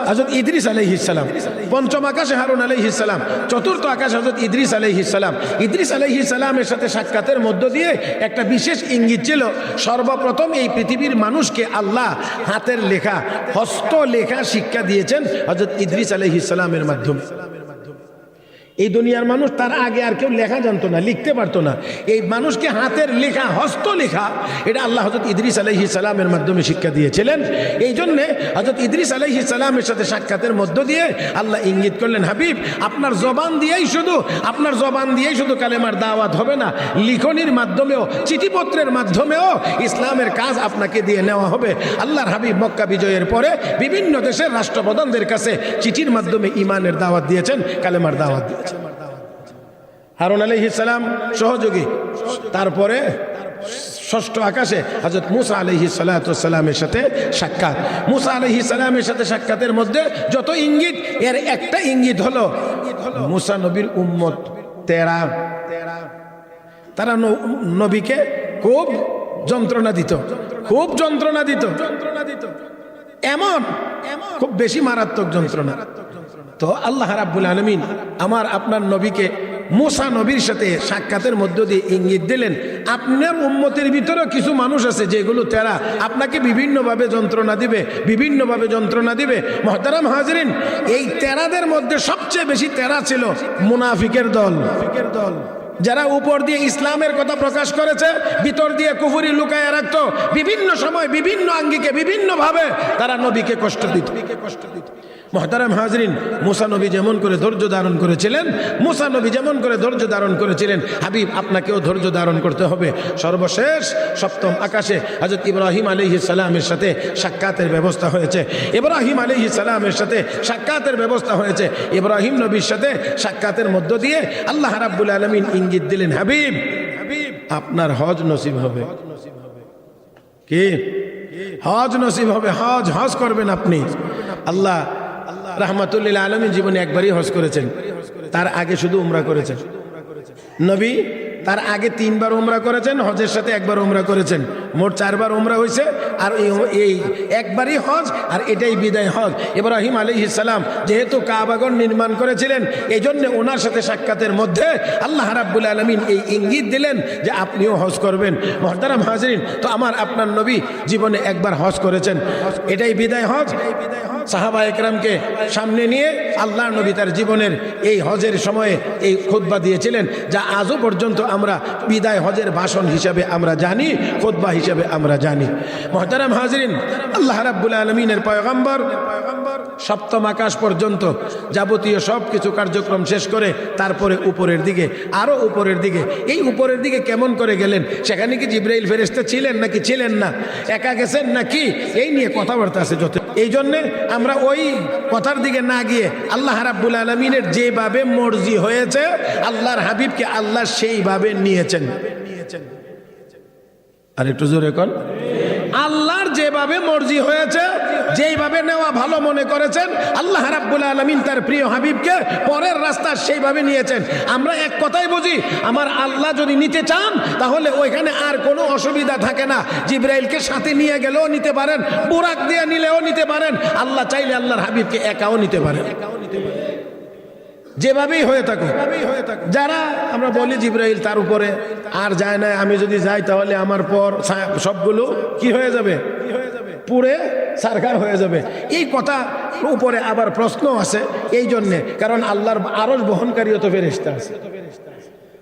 হযরত ইদ্রিস আলাইহিস সালাম, 5ম আকাশে হারুন আলাইহিস সালাম, 4র্থ আকাশে হযরত ইদ্রিস আলাইহিস সালাম। ইদ্রিস আলাইহিস সালামের সাথে সাক্ষাতের মধ্য দিয়ে একটা বিশেষ ইঙ্গিত ছিল। সর্বপ্রথম এই পৃথিবীর মানুষকে আল্লাহ হাতের লেখা, হস্ত লেখা শিক্ষা দিয়েছেন হযরত ইদ্রিস আলাইহিস সালামের মাধ্যমে। এই দুনিয়ার মানুষ তার আগে আর কেউ লেখা জানতো না, লিখতে পারতো না। এই মানুষকে হাতের লেখা, হস্ত লেখা, এটা আল্লাহ হযরত ইদ্রিস আলাইহিস সালামের মাধ্যমে শিক্ষা দিয়েছিলেন। এই জন্য হযরত ইদ্রিস আলাইহিস সালামের সাথে সাক্ষাতের মধ্য দিয়ে আল্লাহ ইঙ্গিত করলেন, হাবিব আপনার জবান দিয়েই শুধু কালেমার দাওয়াত হবে না, লিখনির মাধ্যমেও, চিঠিপত্রের মাধ্যমেও ইসলামের কাজ আপনাকে দিয়ে নেওয়া হবে। আল্লাহর হাবিব মক্কা বিজয়ের পরে বিভিন্ন দেশের রাষ্ট্রপ্রধানদের কাছে চিঠির মাধ্যমে ঈমানের দাওয়াত দিয়েছেন, কালেমার দাওয়াত দিয়েছেন। হারুন আলাইহিস সালাম সহযোগী, তারপরে ষষ্ঠ আকাশে হযরত মুসা আলাইহিস সালাতু ওয়াস সালামের সাথে সাক্ষাৎ। মুসা আলাইহিস সালামের সাথে সাক্ষাতের মধ্যে যত ইঙ্গিত, এর একটা ইঙ্গিত হলো মুসা নবীর উম্মত তেরা, তারা নবীকে খুব যন্ত্রণা দিত, খুব যন্ত্রণা দিত, এমন খুব বেশি মারাত্মক যন্ত্রণা। তো আল্লাহ রাব্বুল আলামিন আমার আপনার নবীকে মুসা নবীর সাথে সাক্ষাতের মধ্য দিয়ে ইঙ্গিত দিলেন, আপনার উম্মতের ভিতরেও কিছু মানুষ আছে যেগুলো তেরা, আপনাকে বিভিন্নভাবে যন্ত্রণা দিবে, বিভিন্নভাবে যন্ত্রণা দিবে। মুহতারাম হাজিরিন, এই তেরাদের মধ্যে সবচেয়ে বেশি তেরা ছিল মুনাফিকের দল, যারা উপর দিয়ে ইসলামের কথা প্রকাশ করেছে, ভিতর দিয়ে কুফরি লুকায় রাখতো। বিভিন্ন সময় বিভিন্ন আঙ্গিকে বিভিন্নভাবে তারা নবীকে কষ্ট দিত। মুহতারাম হাজরিন, মুসা নবী যেমন করে ধৈর্য ধারণ করেছিলেন, মুসা নবী যেমন করে ধৈর্য ধারণ করেছিলেন, হাবিব আপনাকেও ধৈর্য ধারণ করতে হবে। সর্বশেষ সপ্তম আকাশে হযরত ইব্রাহিম আলাইহিস সালামের সাথে সাক্ষাতের ব্যবস্থা হয়েছে। ইব্রাহিম আলাইহিস সালামের সাথে সাক্ষাতের ব্যবস্থা হয়েছে। ইব্রাহিম নবীর সাথে সাক্ষাতের মধ্য দিয়ে আল্লাহ রাব্বুল আলামিন ইঙ্গিত দিলেন, হাবিব আপনার হজ নসিব হবে। কি হজ নসিব হবে? হজ করবেন আপনি। আল্লাহ রাহমাতুল লিল আলামিন জীবনে একবারই হজ করেছেন, তার আগে শুধু উমরা করেছেন। নবী তার আগে 3 বার উমরা করেছেন, হজের সাথে একবার উমরা করেছেন, মোট 4 বার উমরা হয়েছে। আর এই একবারই হজ, আর এটাই বিদায় হজ। ইব্রাহিম আলাইহিস সালাম যেহেতু কাবাগর নির্মাণ করেছিলেন, এই জন্য ওনার সাথে সাক্ষাতের মধ্যে আল্লাহ রাব্বুল আলামিন এই ইঙ্গিত দিলেন যে আপনিও হজ করবেন। মুহতারাম হাজিরিন, তো আমার আপনার নবী জীবনে একবার হজ করেছেন, এটাই বিদায় হজ। সাহাবা একরামকে সামনে নিয়ে আল্লাহর নবী তার জীবনের এই হজের সময়ে এই খুতবা দিয়েছিলেন, যা আজও পর্যন্ত আমরা বিদায় হজের ভাষণ হিসাবে আমরা জানি, খুতবা হিসাবে আমরা জানি। মুহতারাম হাজিরিন, আল্লাহ রাব্বুল আলামিনের পয়গম্বর সপ্তম আকাশ পর্যন্ত যাবতীয় সব কিছু কার্যক্রম শেষ করে তারপরে উপরের দিকে, আরো উপরের দিকে। এই উপরের দিকে কেমন করে গেলেন? সেখানে কি জিবরাইল ফেরেশতা ছিলেন নাকি ছিলেন না? একা গেছেন নাকি? এই নিয়ে কথাবার্তা আছে যত। এই জন্যে আমরা ওই কথার দিকে না গিয়ে আল্লাহ রাব্বুল আলামিনের যেভাবে মর্জি হয়েছে, আল্লাহর হাবিবকে আল্লাহ সেইভাবে নিয়েছেন। আর একটু জোরে কোন, আল্লাহর যেভাবে মর্জি হয়েছে, যেইভাবে নেওয়া ভালো মনে করেছেন, আল্লাহ রাব্বুল আলামিন তার প্রিয় হাবিবকে পরের রাস্তা সেইভাবে নিয়েছেন। আমরা এক কথাই বুঝি, আমার আল্লাহ যদি নিতে চান তাহলে ওইখানে আর কোনো অসুবিধা থাকে না। জিবরাইলকে সাথে নিয়ে গেলেও নিতে পারেন, বুরাক দিয়ে নিলেও নিতে পারেন, আল্লাহ চাইলে আল্লাহর হাবিবকে একাও নিতে পারেন, যেভাবেই হয়ে থাকুক। যারা আমরা বলি জিবরাইল তার উপরে আর যায় না, আমি যদি যাই তাহলে আমার পর সবগুলো কি হয়ে যাবে? পুড়ে সারকার হয়ে যাবে। এই কথা উপরে আবার প্রশ্ন আছে এই জন্যে, কারণ আল্লাহর আরশ বহনকারীও তো ফেরেশতা আছে।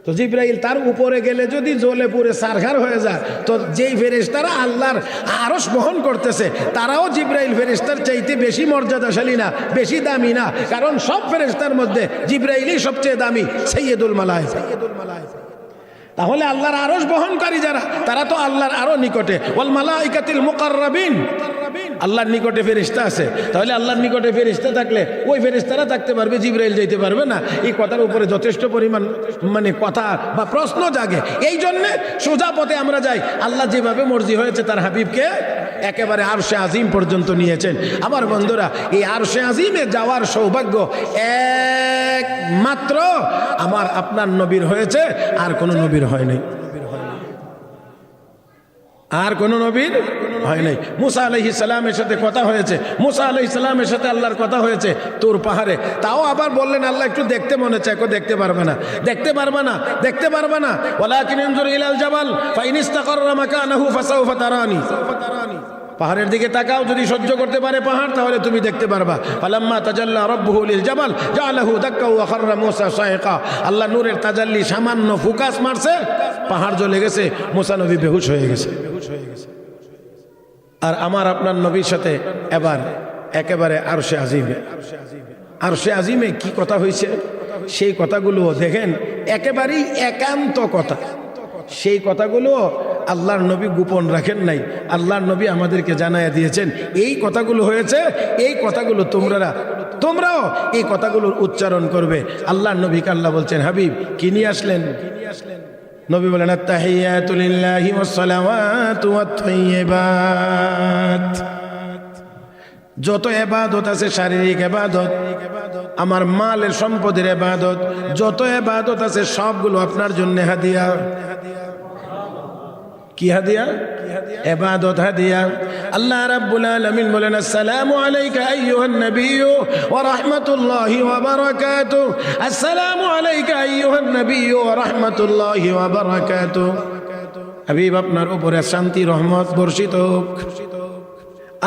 তো জিবরাইল তার উপরে গেলে যদি জ্বলে পুড়ে সারখার হয়ে যায়, তো যেই ফেরেশতারা আল্লাহর আরশ বহন করতেছে তারাও জিবরাইল ফেরেশতার চাইতে বেশি মর্যাদাশালী না, বেশি দামি না, কারণ সব ফেরেশতার মধ্যে জিবরাইলই সবচেয়ে দামি, সাইয়্যিদুল মালায়েকা। তাহলে আল্লাহর আরশ বহনকারী যারা, তারা তো আল্লাহর আরো নিকটে। ওয়াল মালাইকাতুল মুকাররাবিন, আল্লাহর নিকটে ফেরেশতা আছে। তাহলে আল্লাহর নিকটে ফেরেশতা থাকলে ওই ফেরেশতারা থাকতে পারবে, জিবরাইল যেতে পারবে না। এই কথার উপরে যথেষ্ট পরিমাণ কথা বা প্রশ্ন জাগে। এই জন্যে সোজা পথে আমরা যাই। আল্লাহ যেভাবে মর্জি হয়েছে তার হাবিবকে একেবারে আরশে আজিম পর্যন্ত নিয়েছেন। আমার বন্ধুরা, এই আরশে আজিমে যাওয়ার সৌভাগ্য একমাত্র আমার আপনার নবীর হয়েছে, আর কোনো নবীর হয় নাই, আর কোনো নবীর হয় নাই। মুসা আলাইহিস সালামের সাথে কথা হয়েছে, মুসা আলাইহিস সালামের সাথে আল্লাহর কথা হয়েছে তুর পাহাড়ে। তাও আবার বললেন আল্লাহ একটু দেখতে মনে চায়, দেখতে পারবে না, দেখতে পারবে না, দেখতে পারবে না। ওয়ালাকিন ইনজুর ইলাল জাবাল ফাইন ইসতাকাররা মাকানাহু ফাসাউফা তারানি, পাহাড়ের দিকে তাকাও, যদি সহ্য করতে পারে পাহাড় তাহলে তুমি দেখতে পারবা। ফালাম্মা তাজাল্লা রাব্বুহু লিল জাবাল জাআলাহু দাক্কা ওয়া খাররা মূসা সাইকা, আল্লাহ নূরের তাজাল্লি সামান্য ফুকাস মারছে, পাহাড় জ্বলে গেছে, মুসা নবী বেহুশ হয়ে গেছে। আর আমার আপনার নবীর সাথে এবার একেবারে আরশে আজিমে, আরশে আজিমে কি কথা হয়েছে সেই কথাগুলো দেখেন, একেবারেই একান্ত কথা। সেই কথাগুলো আল্লাহর নবী গোপন রাখেন নাই, আল্লাহর নবী আমাদেরকে জানাইয়া দিয়েছেন এই কথাগুলো হয়েছে। এই কথাগুলো তোমরাও এই কথাগুলোর উচ্চারণ করবে। আল্লাহর নবীকে আল্লাহ বলছেন, হাবিব কি নিয়ে আসলেন? নবী বলেন আত-তাহিয়াতু লিল্লাহি ওয়াস-সালাওয়াতু ওয়াত-তাইয়্যিবাত। যত ইবাদত আছে শারীরিক ইবাদত, আমার মালের সম্পদের ইবাদত, যত ইবাদত আছে সবগুলো আপনার জন্য হাদিয়া। কি হাদিয়া? ইবাদত হাদিয়া। আল্লাহ রাব্বুল আলামিন বলেন আসসালামু আলাইকা আইয়ুহান নাবিয়্যু ওয়া রাহমাতুল্লাহি ওয়া বারাকাতুহু। আসসালামু আলাইকা আইয়ুহান নাবিয়্যু ওয়া রাহমাতুল্লাহি ওয়া বারাকাতুহু। হাবিব আপনার উপরে শান্তি রহমত বর্ষিত হোক।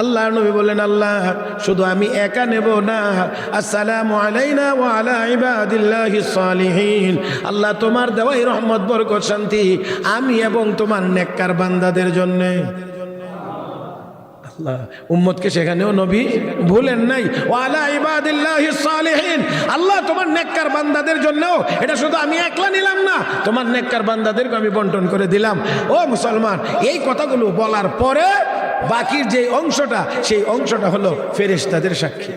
আল্লাহ নবী বলেন আল্লাহ শুধু আমি একা নেব না, আসসালামু আলাইনা ওয়া আলা ইবাদিল্লাহিস সালিহিন। আল্লাহ তোমার দেওয়াই রহমত বরকত শান্তি আমি এবং তোমার নেককার বান্দাদের জন্য। আল্লাহ উম্মতকে সেখানেও নবী ভুলেন নাই, ওয়া আলা ইবাদিল্লাহিস সালিহিন। আল্লাহ তোমার নেককার বান্দাদের জন্যও, এটা শুধু আমি একলা নিলাম না, তোমার নেককার বান্দাদেরকে আমি বন্টন করে দিলাম। ও মুসলমান, এই কথাগুলো বলার পরে বাকির যে অংশটা, সেই অংশটা হলো ফেরেশতাদের সাক্ষী।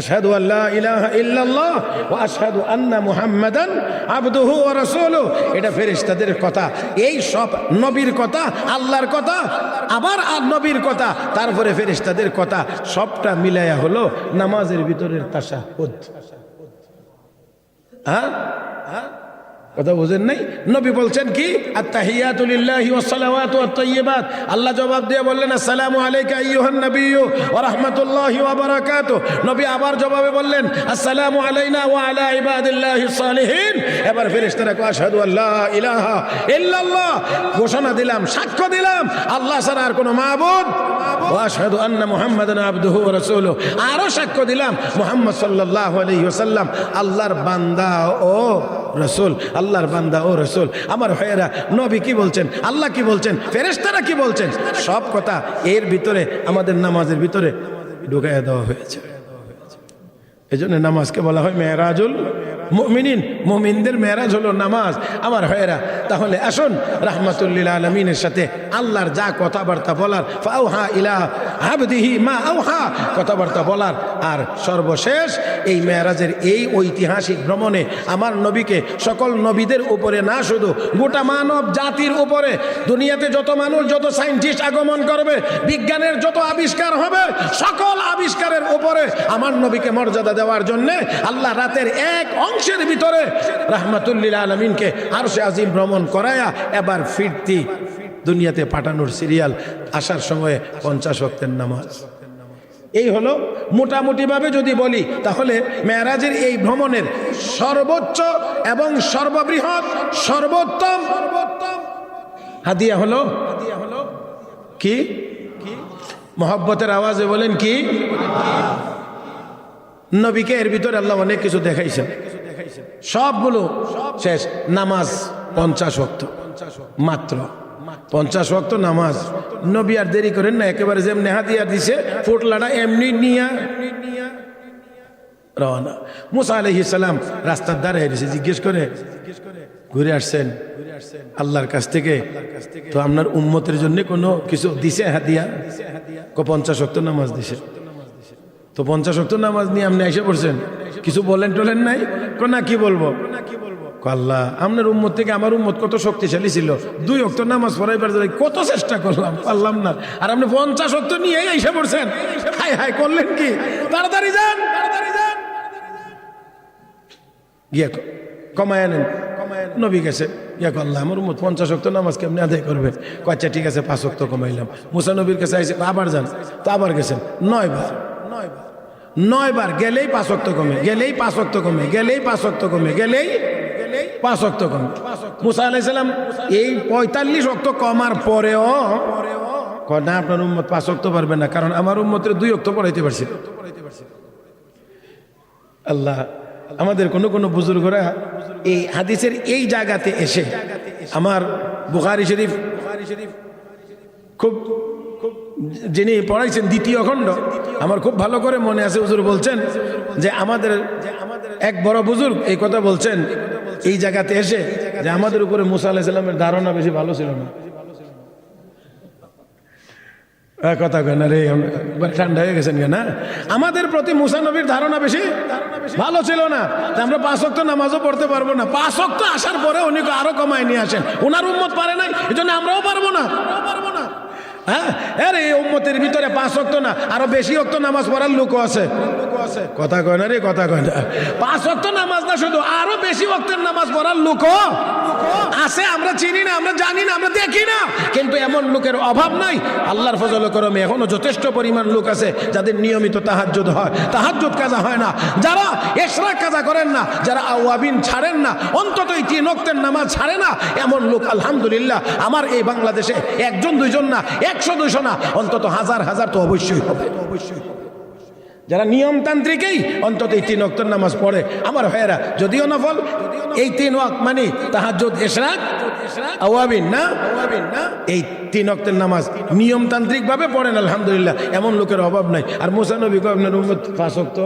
আশহাদু আল্লা ইলাহা ইল্লাল্লাহ ওয়া আশহাদু আন্না মুহাম্মাদান আবদুহু ওয়া রাসূলুহু। এটা ফেরেশতাদের কথা, এই সব নবীর কথা, আল্লাহর কথা, আবার আর নবীর কথা, তারপরে ফেরেশতাদের কথা, সবটা মিলায়া হলো নামাজের ভিতরের তাশাহুদ। হ্যাঁ, কথা বুঝেন নাই? নবী বলছেন কি আত-তাহিয়াতু লিল্লাহি ওয়াস-সালাওয়াতু ওয়াত-তাইয়্যিবাত। আল্লাহ জবাব দিয়ে বললেন আসসালামু আলাইকা আইয়ুহান নাবিয়্যু ওয়া রাহমাতুল্লাহি ওয়া বারাকাতুহু। নবী আবার জবাবে বললেন আসসালামু আলাইনা ওয়া আলা ইবাদিল্লাহিস সালিহিন। এবার ফেরেশতারা কয় আশহাদু আল্লা ইলাহা ইল্লাল্লাহ, ঘোষণা দিলাম, সাক্ষ্য দিলাম আল্লাহ ছাড়া আর কোনো মাবুদ, ওয়া আশহাদু আন্না মুহাম্মাদান আবদুহু ওয়া রাসূলুহু, আরো সাক্ষ্য দিলাম মুহাম্মদ সাল্লাল্লাহু আলাইহি ওয়াসাল্লাম আল্লাহর বান্দা ও রাসূল, আল্লাহর বান্দা ও রাসূল। আমার ভাইয়েরা, নবী কি বলছেন, আল্লাহ কি বলছেন, ফেরেশতারা কি বলছেন, সব কথা এর ভিতরে আমাদের নামাজের ভিতরে ঢুকাইয়া দেওয়া হয়েছে। এজন্য নামাজকে বলা হয় মেরাজুল মুমিনিন, মুমিনদের মেরাজ হলো নামাজ। আমার ভাইয়েরা, তাহলে আসুন রাহমাতুল লিল আলামিনের সাথে আল্লাহর যা কথাবার্তা বলার, ফাওহা ইলা আবদিহি মা আওহা, কথাবার্তা বলার। আর সর্বশেষ এই মেরাজের এই ঐতিহাসিক ভ্রমণে আমার নবীকে সকল নবীদের উপরে না, শুধু গোটা মানব জাতির উপরে, দুনিয়াতে যত মানুষ, যত সায়েন্টিস্ট আগমন করবে, বিজ্ঞানের যত আবিষ্কার হবে, সকল আবিষ্কারের উপরে আমার নবীকে মর্যাদা দেওয়ার জন্য আল্লাহ রাতের এক অংশের ভিতরে রাহমাতুল লিল আলামিনকে আরশে আজিম ভ্রমণ করায়া এবার ফিরতি দুনিয়াতে পাঠানোর সিরিয়াল। আসার সময়ে 50 ওয়াক্তের নামাজ। এই হলো মোটামুটি ভাবে যদি বলি, তাহলে মেরাজের এই ভ্রমণের সর্বোচ্চ এবং সর্ববৃহৎ সর্বোত্তম হাদিয়া হলো কি? মহব্বতের আওয়াজে বলেন কি? নবীকে এর ভিতরে আল্লাহ অনেক কিছু দেখাইছেন, সবগুলো শেষ। নামাজ 50 ওয়াক্ত, মাত্র 50 ওয়াক্ত নামাজ। নবী আর দেরি করেন না, একেবারে যেমনি হাদিয়া দিছে ফুটলাটা এমনি নিয়া রওনা। মুসা আলাইহিস সালাম রাস্তার ধারে এসে জিজ্ঞেস করে, ঘুরে আসছেন আল্লাহর কাছ থেকে, তো আপনার উম্মতের জন্য কোনো কিছু দিছে হাদিয়া? 50 ওয়াক্ত নামাজ দিছে। তো 50 ওয়াক্ত নামাজ নিয়ে আপনি এসে পড়ছেন, কিছু বলেন টলেন নাই? না, কি বলবো? আল্লাহ, আপনার উম্মত থেকে আমার উম্মত কত শক্তিশালী ছিল, 2 ওয়াক্ত নামাজ পড়াইবার জন্য কত চেষ্টা করলাম, পারলাম না, আর আপনি 50 ওয়াক্ত নিয়ে এসে পড়ছেন। হাই হাই, করলেন কি? তাড়াতাড়ি যান, গিয়ে কমায় আনেন। নবী গেছে, ইয়া আল্লাহ, আমার উম্মত 50 ওয়াক্ত নামাজ কেমনি আদায় করবে? আচ্ছা ঠিক আছে, 5 ওয়াক্ত কমাইলাম। মুসা নবীর কাছে আইসে, আবার যান, তো আবার গেছেন 9 বার গেলেই 5 ওয়াক্ত কমে, গেলেই 5 ওয়াক্ত কমে, গেলেই 5 ওয়াক্ত কমে, গেলেই 5 ওয়াক্ত কমে। মুসা আলাইহিস সালাম এই 45 ওয়াক্ত কমার পরেও না, আপনার উম্মত 5 ওয়াক্ত পারবে না, কারণ আমার উম্মতের 2 ওয়াক্ত পড়াইতে পারছি। আল্লাহ, আমাদের কোনো বুজুর্গরা এই হাদিসের এই জায়গাতে এসে, আমার বুখারী শরীফ খুব যিনি পড়াইছেন 2য় খণ্ড, আমার খুব ভালো করে মনে আছে। হুজুর বলছেন যে আমাদের এক বড় বুজুর্গ এই কথা বলছেন এই জায়গাতে এসে, যে আমাদের উপরে মুসা আলাইহিস সালামের ধারণা বেশি ভালো ছিল না। কথা কেন রে, ঠান্ডা হয়ে গেছেন কেন? আমাদের প্রতি মুসা নবীর ধারণা বেশি ভালো ছিল না, আমরা 5 ওয়াক্ত নামাজও পড়তে পারবো না। 5 ওয়াক্ত আসার পরে উনি আরো কমায় নিয়ে আসেন, ওনার উম্মত পারে নাই, এই জন্য আমরাও পারবো না। হ্যাঁ, আরে এই উম্মতের ভিতরে 5 ওয়াক্ত না, আরো বেশি ওয়াক্ত নামাজ পড়ার লোকও আছে। কথা কয় না রে, কথা কয় না। 5 ওয়াক্ত নামাজ না, শুধু আরো বেশি ওয়াক্তের নামাজ পড়ার লোকও আছে। আমরা চিনি না, আমরা জানি না, আমরা দেখি না, কিন্তু এমন লোকের অভাব নাই। আল্লাহর ফজল করমে এখনো যথেষ্ট পরিমাণ লোক আছে যাদের নিয়মিত তাহাজ্জুদ হয়, তাহাজ্জুদ কাজা হয় না, যারা ইশরাক কাজা করেন না, যারা আওয়াবিন ছাড়েন না, অন্তত এই 3 ওয়াক্তের নামাজ ছাড়ে না, এমন লোক আলহামদুলিল্লাহ আমার এই বাংলাদেশে 1 2 জন না, 100 200 না, অন্তত 1000 তো অবশ্যই হবে। যারা নিয়মতান্ত্রিকই অন্তত এই 3 ওয়াক্তের নামাজ পড়ে আমার ভাইয়েরা, যদিও নফল, এই 3 ওয়াক্ত মানে তাহাজ্জুদ, ইশরাক, আওয়াবিন না, এই 3 ওয়াক্তের নামাজ নিয়মতান্ত্রিক ভাবে পড়েন আলহামদুলিল্লাহ, এমন লোকের অভাব নাই। আর মুসা নবী কয় আপনার উম্মত 5 ওয়াক্ত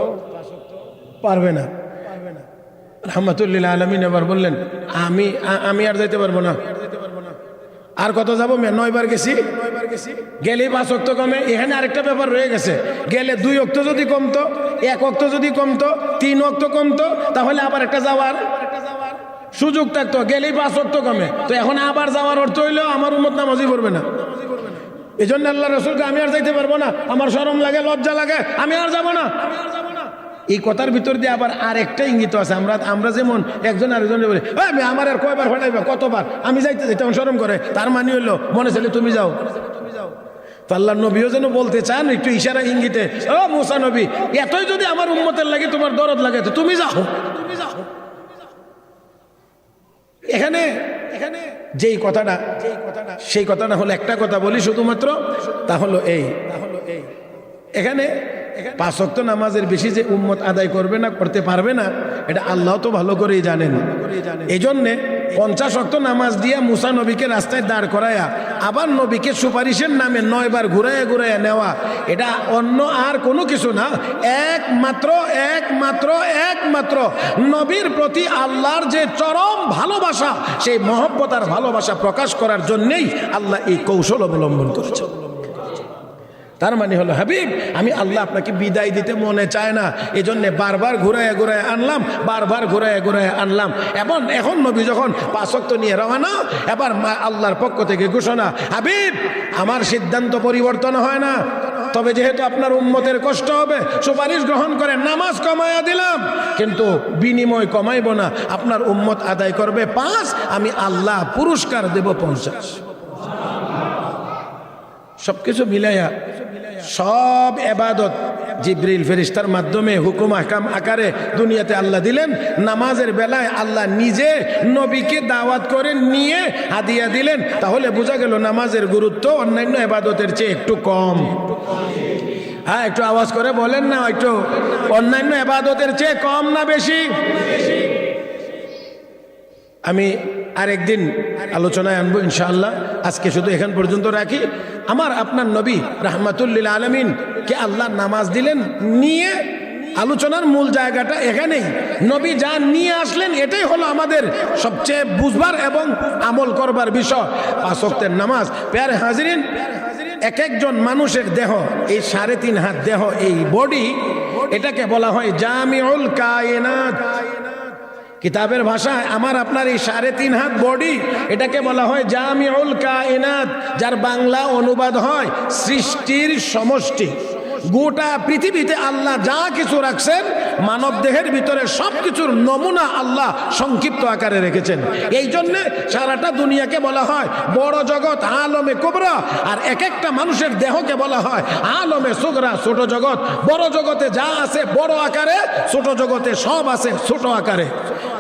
পারবে না। রাহমাতুল্লিল আলামিন এবার বললেন আমি আর যাইতে পারবো না। আর কত যাবো? 9 বার গেছি, গেলে 5 ওয়াক্ত কমে। এখানে আরেকটা ব্যাপার রয়ে গেছে, গেলে 2 ওয়াক্ত যদি কমতো, 1 ওয়াক্ত যদি কমতো, 3 ওয়াক্ত কমতো, তাহলে আবার একটা যাওয়ার সুযোগ থাকতো। গেলেই 5 ওয়াক্ত কমে, তো এখন আবার যাওয়ার অর্থ হইলো আমার উম্মত নামাজই পড়বে না। এই জন্য আল্লাহ রাসূলকে আমি আর যাইতে পারবো না, আমার শরম লাগে, লজ্জা লাগে, আমি আর যাবো না। এই কথার ভিতর দিয়ে আবার আরেকটা ইঙ্গিত আছে। আমরা যেমন একজন আরেকজন বলি, আমার আর কয়বার ফাটাইবা, কতবার, আমি যাইতে তখন শরম করে, তার মানে হইলো মনে ছেলে তুমি যাও। তো আল্লাহ নবীও যেন বলতে চান একটু ইশারা ইঙ্গিতে, ও মুসা নবী, এতই যদি আমার উম্মতের লাগে, তোমার দরদ লাগে, তো তুমি যাও। এখানে যেই কথাটা, সেই কথাটা হলো একটা কথা বলি শুধুমাত্র, তা হলো এই, এখানে 5 ওয়াক্ত নামাজের বেশি যে উম্মত আদায় করবে না, করতে পারবে না, এটা আল্লাহ তো ভালো করেই জানেন। এই জন্যে 50 ওয়াক্ত নামাজ দিয়ে মুসা নবীকে রাস্তায় দাঁড় করায়া আবার নবীকে সুপারিশের নামে 9 বার ঘুরাইয়া নেওয়া, এটা অন্য আর কোনো কিছু না, একমাত্র নবীর প্রতি আল্লাহর যে চরম ভালোবাসা, সেই মহব্বত আর ভালোবাসা প্রকাশ করার জন্যেই আল্লাহ এই কৌশল অবলম্বন করেছে। তার মানে হলো, হাবিব, আমি আল্লাহ আপনাকে বিদায় দিতে মনে চায় না, এই জন্য বারবার ঘুরাইয়া আনলাম। এখন নবী যখন 5 ওয়াক্ত নিয়ে রওনা, এবার আল্লাহর পক্ষ থেকে ঘোষণা, হাবিব, আমার সিদ্ধান্ত পরিবর্তন হয় না, তবে যেহেতু আপনার উম্মতের কষ্ট হবে, সুপারিশ গ্রহণ করে নামাজ কমায়া দিলাম, কিন্তু বিনিময় কমাইব না, আপনার উম্মত আদায় করবে 5, আমি আল্লাহ পুরস্কার দেব 50। সবকিছু মিলাইয়া সব ইবাদত জিবরিল ফেরেশতার মাধ্যমে হুকুম আহকাম আকারে দুনিয়াতে আল্লাহ দিলেন। নামাজের বেলায় আল্লাহ নিজে নবীকে দাওয়াত করে নিয়ে হাদিয়া দিলেন। তাহলে বোঝা গেল নামাজের গুরুত্ব অন্যান্য ইবাদতের চেয়ে একটু কম। হ্যাঁ, একটু আওয়াজ করে বলেন না, একটু অন্যান্য ইবাদতের চেয়ে কম না বেশি? আমি আরেকদিন আলোচনায় আনবো ইনশাআল্লাহ, আজকে শুধু এখান পর্যন্ত রাখি। আমার আপনার নবী রাহমাতুল্লিল আলামিন কে আল্লাহ নামাজ দিলেন নিয়ে, আলোচনার মূল জায়গাটা এখানেই। নবী যা নিয়ে আসলেন এটাই হলো আমাদের সবচেয়ে বুঝবার এবং আমল করবার বিষয়, 5 ওয়াক্তের নামাজ। প্যারে হাজিরিন, এক একজন মানুষের দেহ, এই 3.5 হাত দেহ, এই বডি, এটাকে বলা হয় জামিউল কায়নাত। কিতাবের ভাষায় আমার আপনার এই 3.5 হাত বডি, এটাকে বলা হয় জামিউল কায়নাত, যার বাংলা অনুবাদ হয় সৃষ্টির সমষ্টি। গোটা পৃথিবীতে আল্লাহ যা কিছু রাখছেন, মানব দেহের ভিতরে সব কিছুর নমুনা আল্লাহ সংক্ষিপ্ত আকারে রেখেছেন। এই জন্যে সারাটা দুনিয়াকে বলা হয় বড় জগৎ, আলমে কুবরা, আর এক একটা মানুষের দেহকে বলা হয় আলমে সুগরা, ছোট জগৎ। বড় জগতে যা আছে বড় আকারে, ছোট জগতে সব আছে ছোট আকারে।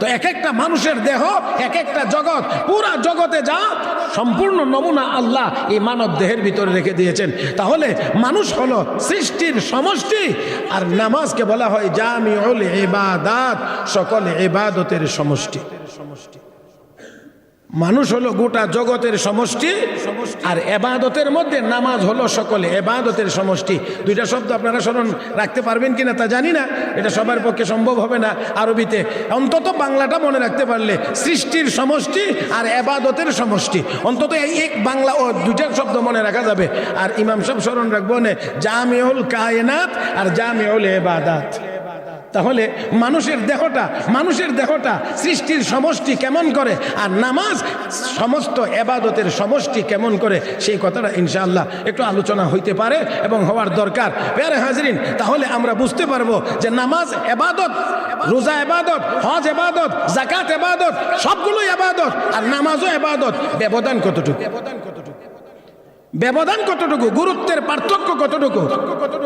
তো এক একটা মানুষের দেহ, এক একটা জগৎ, পুরা জগতে যা সম্পূর্ণ নমুনা আল্লাহ এই মানব দেহের ভিতরে রেখে দিয়েছেন। তাহলে মানুষ হলো সৃষ্টির সমষ্টি, আর নামাজকে বলা হয় জামিউল ইবাদাত, সকল ইবাদতের সমষ্টি। মানুষ হলো গোটা জগতের সমষ্টি, আর এবাদতের মধ্যে নামাজ হলো সকলে এবাদতের সমষ্টি। দুইটা শব্দ আপনারা স্মরণ রাখতে পারবেন কিনা তা জানি না, এটা সবার পক্ষে সম্ভব হবে না আরবিতে। অন্তত বাংলাটা মনে রাখতে পারলে সৃষ্টির সমষ্টি আর এবাদতের সমষ্টি, অন্তত এই এক বাংলা ও দুইটা শব্দ মনে রাখা যাবে। আর ইমাম সাহেব স্মরণ রাখবো না জামিউল কায়নাত আর জামিউল ইবাদাত। তাহলে মানুষের দেহটা সৃষ্টির সমষ্টি কেমন করে, আর নামাজ সমস্ত এবাদতের সমষ্টি কেমন করে, সেই কথাটা ইনশাআল্লাহ একটু আলোচনা হইতে পারে এবং হওয়ার দরকার। প্যারে হাজরিন, তাহলে আমরা বুঝতে পারবো যে নামাজ এবাদত, রোজা এবাদত, হজ এবাদত, যাকাত এবাদত, সবগুলোই এবাদত, আর নামাজও এবাদত। ব্যবধান কতটুকু, গুরুত্বের পার্থক্য কতটুকু,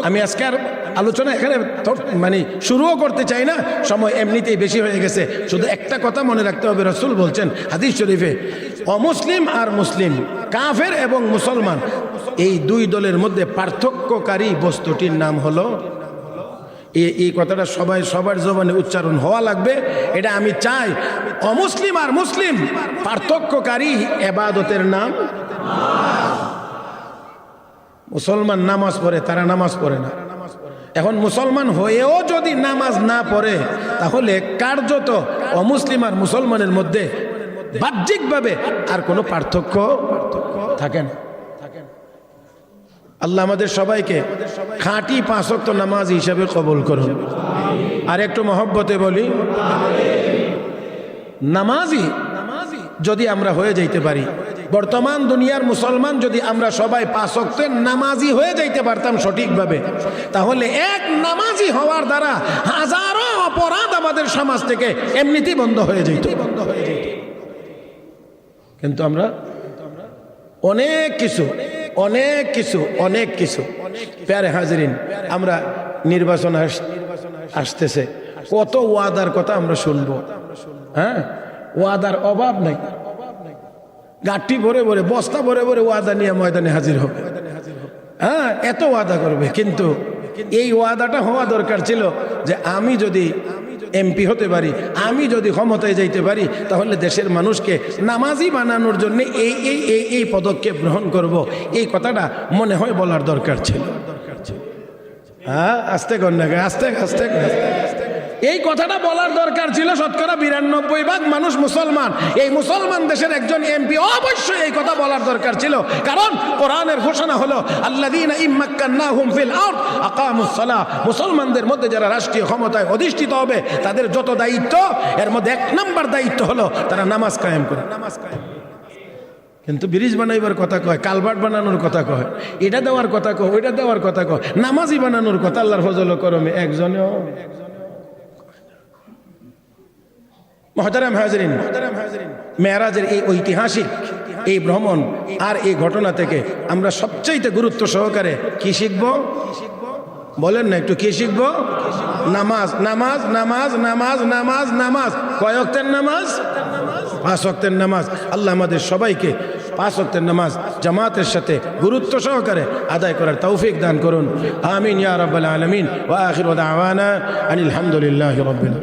আমি আজকে আর আলোচনা এখানে মানে শুরুও করতে চাই না, সময় এমনিতেই বেশি হয়ে গেছে। শুধু একটা কথা মনে রাখতে হবে, রাসূল বলছেন হাদিস শরীফে, অমুসলিম আর মুসলিম, কাফের এবং মুসলমান, এই দুই দলের মধ্যে পার্থক্যকারী বস্তুটির নাম হলো, এই কথাটা সবার জবানে উচ্চারণ হওয়া লাগবে। এটা আমি চাই, অমুসলিম আর মুসলিম পার্থক্যকারী এবাদতের নাম। মুসলমান নামাজ পড়ে, তারা নামাজ পড়ে না। এখন মুসলমান হয়েও যদি নামাজ না পড়ে, তাহলে কার্যত অমুসলিম আর মুসলমানের মধ্যে বাহ্যিকভাবে আর কোনো পার্থক্য থাকে না। আল্লাহ আমাদের সবাইকে খাঁটি 5 ওয়াক্ত নামাজ হিসাবে কবুল করুন। আর একটু মহব্বতে বলি, নামাজি যদি আমরা হয়ে যাইতে পারি, বর্তমান দুনিয়ার মুসলমান যদি আমরা সবাই 5 ওয়াক্তের নামাজি হয়ে যাইতে পারতাম সঠিকভাবে, তাহলে এক নামাজি হওয়ার দ্বারা হাজারো অপরাধ আমাদের সমাজ থেকে এমনিতেই বন্ধ হয়ে যেত। কিন্তু আমরা অনেক কিছু প্যারে হাজরিন, আমরা নির্বাচন আসতেছে, কত ওয়াদার কথা আমরা শুনবো। হ্যাঁ, ওয়াদার অভাব নাই, গাঠি ভরে বস্তা ভরে ওয়াদা নিয়ে ময়দানে হাজির হবে। হ্যাঁ, এত ওয়াদা করবে, কিন্তু এই ওয়াদাটা হওয়া দরকার ছিল যে আমি যদি এমপি হতে পারি, আমি যদি ক্ষমতায় যাইতে পারি, তাহলে দেশের মানুষকে নামাজি বানানোর জন্য এই পদক্ষেপ গ্রহণ করব। এই কথাটা মনে হয় বলার দরকার ছিল। হ্যাঁ, আস্তে কন্যাকে আস্তে এই কথাটা বলার দরকার ছিল। শতকরা 92% মানুষ মুসলমান, এই মুসলমান দেশের একজন এমপি অবশ্যই এই কথা বলার দরকার ছিল, কারণ কোরআনের ঘোষণা হলো আল্লাযীনা ইম্মাক্কান্নাহুম ফিল আরদ আকামুস সালাহ। মুসলমানদের মধ্যে যারা রাষ্ট্রীয় ক্ষমতায় অধিষ্ঠিত হবে, তাদের যত দায়িত্ব, এর মধ্যে 1 নম্বর দায়িত্ব হলো তারা নামাজ কায়েম করে। কিন্তু ব্রিজ বানাইবার কথা কয়, কালভার্ট বানানোর কথা কয়, এটা দেওয়ার কথা কয়, ওইটা দেওয়ার কথা কয়, নামাজি বানানোর কথা আল্লাহর ফজল ও করমে একজনেও। মুহতারাম হাজরিন, মেরাজের এই ঐতিহাসিক এই ভ্রমণ আর এই ঘটনা থেকে আমরা সবচাইতে গুরুত্ব সহকারে কি শিখব বলেন না একটু? কি শিখব? নামাজ। কয় ওয়াক্তের নামাজ? 5 ওয়াক্তের নামাজ। আল্লাহ আমাদের সবাইকে 5 ওয়াক্তের নামাজ জামাতের সাথে গুরুত্ব সহকারে আদায় করার তৌফিক দান করুন। আমিন ইয়া রাব্বাল আলামিন। ওয়া আখিরু দাওয়ানা আনিল হামদুলিল্লাহি রাব্বিল আলামিন।